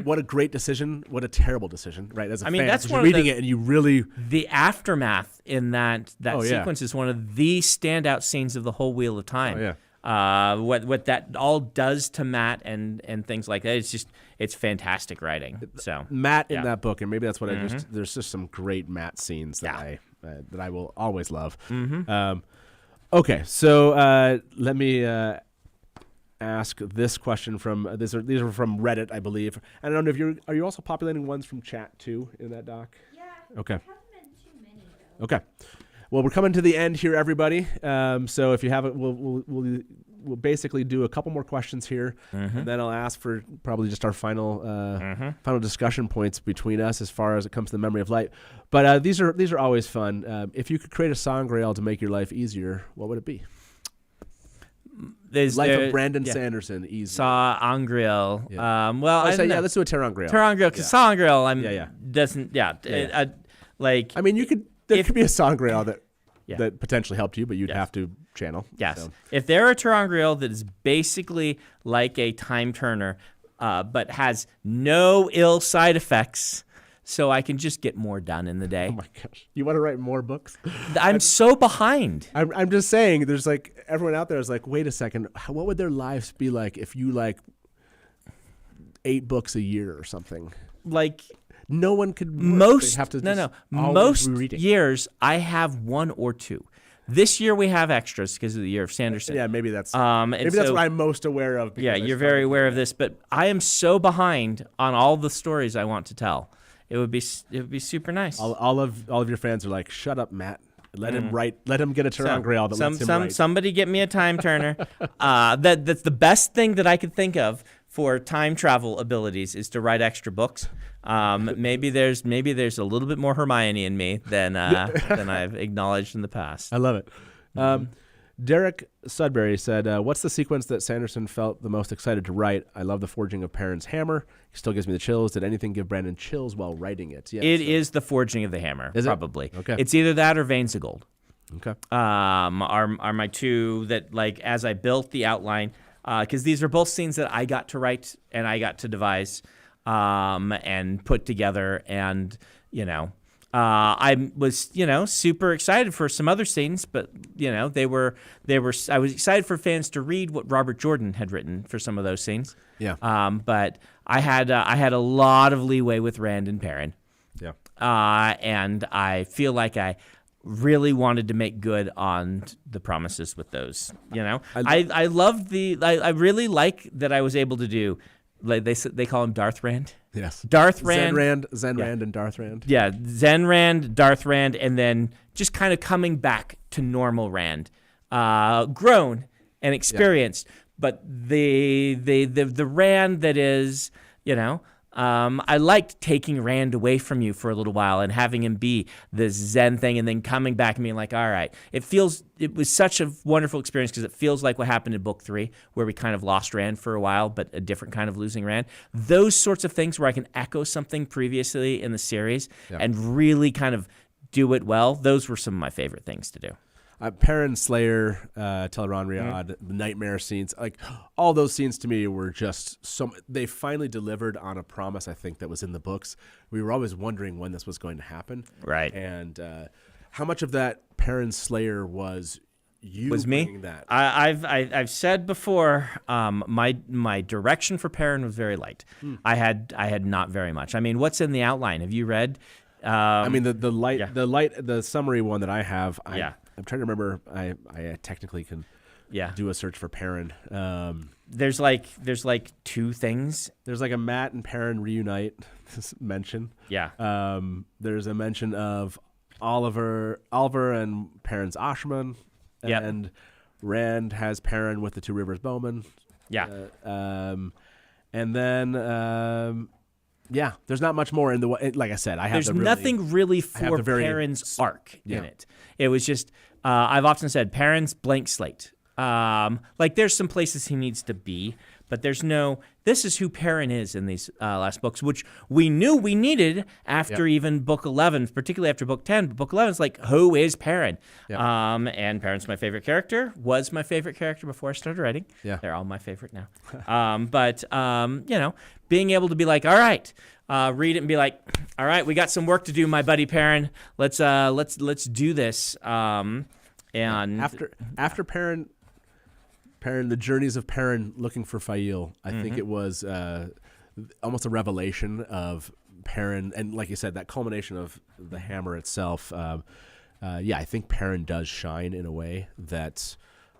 what a great decision, what a terrible decision, right? As a fan, that's you're reading it and you really the aftermath in that sequence is one of the standout scenes of the whole Wheel of Time. Oh, yeah. What that all does to Matt and things like that, it's fantastic writing. So Matt in that book, and maybe that's what I just. There's just some great Matt scenes that I will always love. Okay, so let me ask this question from these are from Reddit, I believe. I don't know if are you also populating ones from chat too in that doc? Yeah. Okay. There haven't been too many though. Okay. Well, we're coming to the end here, everybody. So if you haven't, we'll basically do a couple more questions here, and then I'll ask for probably just our final discussion points between us as far as it comes to the Memory of Light. But these are always fun. If you could create a sangreal to make your life easier, what would it be? Life of Brandon Sanderson, easy. Saw Angriel. Yeah. Let's do a Terangreal. Terangreal, because Sangreal, doesn't. I mean, you could. There could be a Sangreal that potentially helped you, but you'd Yes. have to channel. Yes. So. If there are Terangreal that is basically like a time turner, but has no ill side effects, so I can just get more done in the day. Oh my gosh, you want to write more books? I'm so behind. I'm just saying. There's like everyone out there is like, wait a second, what would their lives be like if you like 8 books a year or something? Like no one could. most have to most be reading. years I have 1 or 2. This year we have extras because of the year of Sanderson. Yeah, maybe that's that's what I'm most aware of. Yeah, you're very aware of this, but I am so behind on all the stories I want to tell. It would be super nice. All of your fans are like, shut up, Matt. Let him write. Let him get a Terangreal that lets him write. Somebody get me a time turner. That's the best thing that I could think of for time travel abilities is to write extra books. Maybe there's a little bit more Hermione in me than I've acknowledged in the past. I love it. Derek Sudbury said, what's the sequence that Sanderson felt the most excited to write? I love the forging of Perrin's hammer. It still gives me the chills. Did anything give Brandon chills while writing it? Yeah, it is the forging of the hammer, is probably. It? Okay. It's either that or Veins of Gold. Okay. Are my two that, like, as I built the outline, because these are both scenes that I got to write and I got to devise and put together, and I was super excited for some other scenes, but they were I was excited for fans to read what Robert Jordan had written for some of those scenes. Yeah. But I had a lot of leeway with Rand and Perrin. Yeah. And I feel like I really wanted to make good on the promises with those. I love I really like that I was able to do. Like they call him Darth Rand. Yes. Darth Rand. Zen Rand and Darth Rand. Yeah, Zen Rand, Darth Rand, and then just kind of coming back to normal Rand. Grown and experienced, but the Rand that is, I liked taking Rand away from you for a little while and having him be this Zen thing and then coming back and being like, all right. It was such a wonderful experience because it feels like what happened in book 3 where we kind of lost Rand for a while, but a different kind of losing Rand. Those sorts of things where I can echo something previously in the series and really kind of do it well. Those were some of my favorite things to do. Perrin, Slayer, Teleron Riad, the nightmare scenes, like all those scenes to me were just they finally delivered on a promise I think that was in the books. We were always wondering when this was going to happen. Right. And how much of that Perrin Slayer was you bringing that? I've said before, my direction for Perrin was very light. I had not very much. I mean, what's in the outline? Have you read? I mean, the summary one that I have. I'm trying to remember. I technically can do a search for Perrin. There's like 2 things. There's like a Matt and Perrin reunite mention. Yeah. There's a mention of Oliver and Perrin's Ashman. Yep. And Rand has Perrin with the Two Rivers Bowmen. Yeah. And then Yeah, there's not much more in the way. Like I said, I have There's nothing really for the very- Perrin's arc Yeah. in it. It was just, I've often said, Perrin's blank slate. Like there's some places he needs to be, but there's no, this is who Perrin is in these last books, which we knew we needed after even book 11, particularly after book 10. But book 11 is like, who is Perrin? Yep. And Perrin's my favorite character, was my favorite character before I started writing. Yeah. They're all my favorite now. But you know, being able to be like, all right, read it and be like, all right, we got some work to do, my buddy Perrin. Let's do this. And after Perrin, the journeys of Perrin looking for Fail, I think it was almost a revelation of Perrin, and like you said, that culmination of the hammer itself. I think Perrin does shine in a way that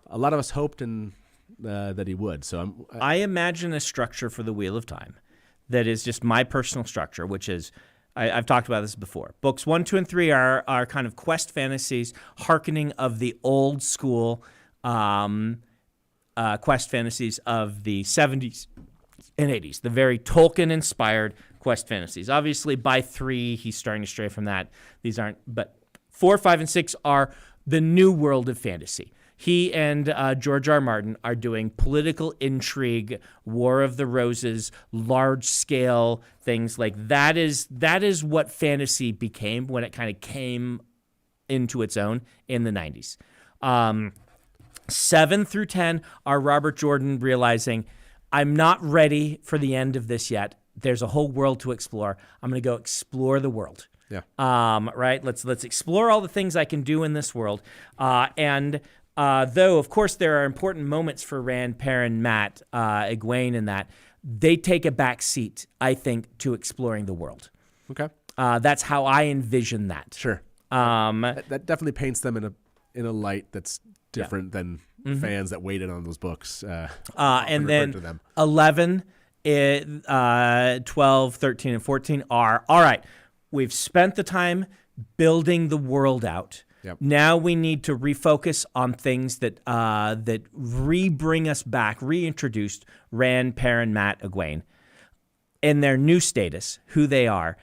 a lot of us hoped and that he would. So I imagine a structure for the Wheel of Time that is just my personal structure, which is, I've talked about this before. Books 1, 2, and 3 are kind of quest fantasies, hearkening of the old school quest fantasies of the 70s and 80s, the very Tolkien-inspired quest fantasies. Obviously, by 3, he's starting to stray from that. These aren't, but 4, 5, and 6 are the new world of fantasy. He and George R. Martin are doing political intrigue, War of the Roses, large-scale things like that. That is what fantasy became when it kind of came into its own in the 90s. 7 through 10 are Robert Jordan realizing, I'm not ready for the end of this yet. There's a whole world to explore. I'm going to go explore the world. Yeah. Right. Let's explore all the things I can do in this world. Though of course there are important moments for Rand, Perrin, Matt, Egwene, in that they take a back seat, I think, to exploring the world. okay, That's how I envision that. sure. That definitely paints them in a light that's different than fans that waited on those books. And referred then to them. 11, 12, 13, and 14 are, all right, we've spent the time building the world out. Yep. Now we need to refocus on things that bring us back, reintroduced Rand, Perrin, Matt, Egwene, in their new status, who they are,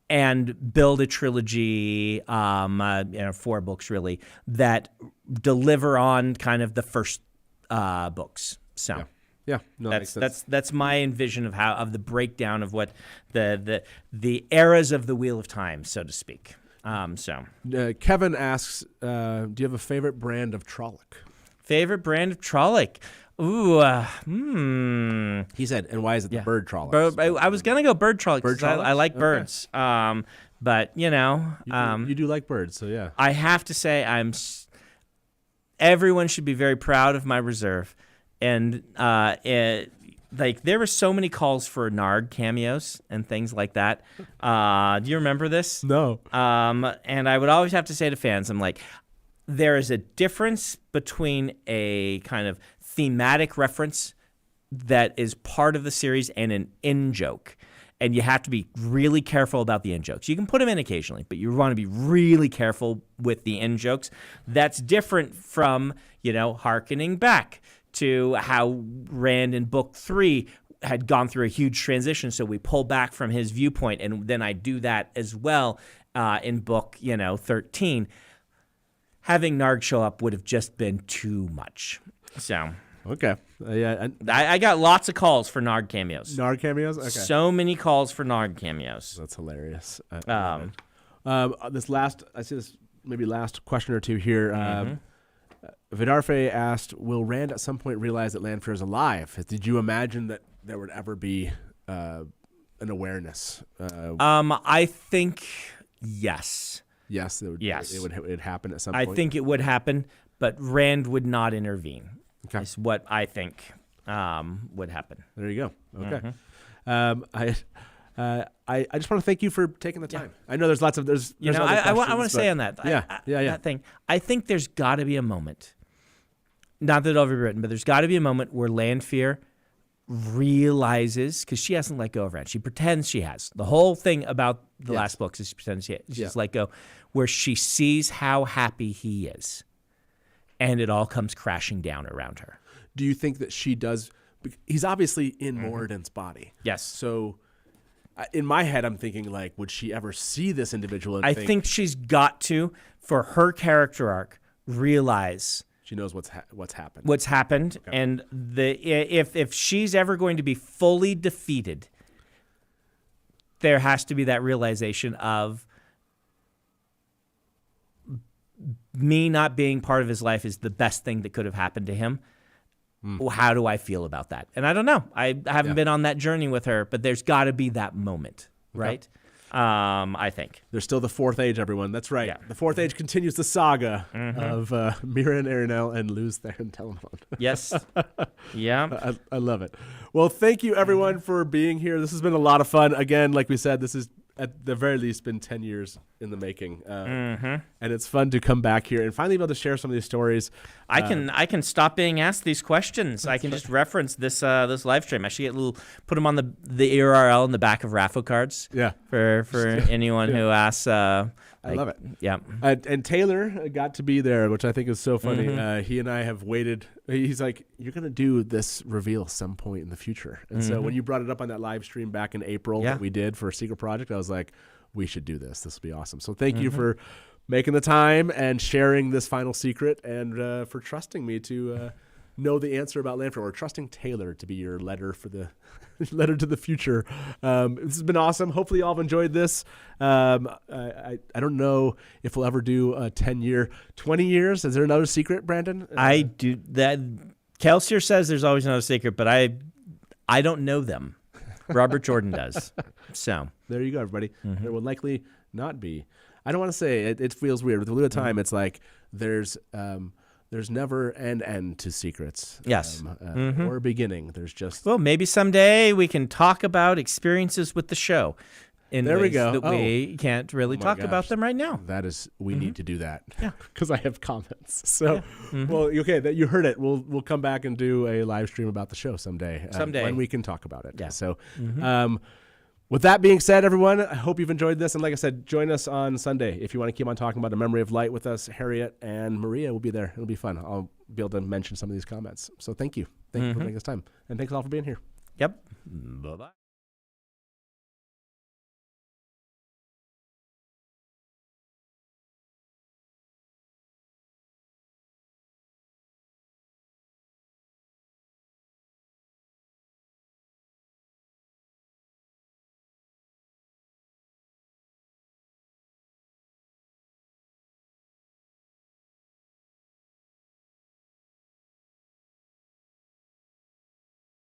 and build a trilogy, 4 books really, that deliver on kind of the first books. So Yeah, no, that makes sense. that's my envision of the breakdown of what the eras of the Wheel of Time, so to speak. Kevin asks, do you have a favorite brand of Trolloc? Favorite brand of Trolloc? Ooh, He said, and why is it the bird Trollocs? I was gonna go bird Trolloc Bird because I Trollocs? like Okay. birds. But you know, You do like birds, so yeah. I have to say everyone should be very proud of my reserve, and like there were so many calls for Narg cameos and things like that. Do you remember this? No. And I would always have to say to fans, I'm like, there is a difference between a kind of thematic reference that is part of the series and an in-joke. And you have to be really careful about the in-jokes. You can put them in occasionally, but you want to be really careful with the in-jokes. That's different from, hearkening back to how Rand in book 3 had gone through a huge transition, so we pull back from his viewpoint, and then I do that as well in book 13. Having Narg show up would have just been too much. So Okay. Yeah. I got lots of calls for Narg cameos. Narg cameos? Okay. So many calls for Narg cameos. That's hilarious. This last question or two here. Vidarfe asked, will Rand at some point realize that Lanfear is alive? Did you imagine that there would ever be an awareness? I think yes. Yes. Yes. It would happen at some point. I think it would happen, but Rand would not intervene. Okay. Is what I think would happen. There you go. Okay. I just want to thank you for taking the time. I know there's lots of I want to say on that. Yeah. That thing. I think there's got to be a moment. Not that it'll be written, but there's got to be a moment where Lanfear realizes, because she hasn't let go of Rand. She pretends she has. The whole thing about the last books is she pretends she's let go, where she sees how happy he is, and it all comes crashing down around her. Do you think that she does? He's obviously in Moradin's body. Yes. So in my head, I'm thinking like, would she ever see this individual? And I think she's got to, for her character arc, realize she knows what's happened. What's happened, Okay. and if she's ever going to be fully defeated, there has to be that realization of me not being part of his life is the best thing that could have happened to him. Well, how do I feel about that? And I don't know. I haven't been on that journey with her, but there's got to be that moment, right? I think. There's still the fourth age, everyone. That's right. Yeah. The fourth age continues the saga of Mira and Arinel and Luz Theron Telephone. Yes. Yeah. I love it. Well, thank you, everyone, for being here. This has been a lot of fun. Again, like we said, this is at the very least been 10 years in the making. And it's fun to come back here and finally be able to share some of these stories. I can stop being asked these questions. I can just reference this this live stream. I should put them on the URL in the back of raffle cards. Yeah. For anyone who asks. I love it. Yeah. And Taylor got to be there, which I think is so funny. He and I have waited. He's like, you're going to do this reveal some point in the future. And so when you brought it up on that live stream back in April that we did for Secret Project, I was like, we should do this. This will be awesome. So thank you for making the time and sharing this final secret and for trusting me to know the answer about Lanford, or trusting Taylor to be your letter for the letter to the future. This has been awesome. Hopefully you all have enjoyed this. I don't know if we'll ever do a 10-year, 20 years. Is there another secret, Brandon? I do that. Kelsier says there's always another secret, but I don't know them. Robert Jordan does. So there you go, everybody. There will likely not be. I don't want to say it feels weird. With the Wheel of Time, it's like there's never an end to secrets. Yes. Or a beginning. There's just... Well, maybe someday we can talk about experiences with the show in There we ways go. that we can't really my talk gosh. about them right now. That is... We need to do that. Yeah. Because I have comments. So, well, okay, that you heard it. We'll come back and do a live stream about the show someday. Someday. When we can talk about it. Yeah. So, with that being said, everyone, I hope you've enjoyed this. And like I said, join us on Sunday. If you want to keep on talking about A Memory of Light with us, Harriet and Maria will be there. It'll be fun. I'll be able to mention some of these comments. So thank you. Thank you for making this time. And thanks all for being here. Yep. Bye-bye.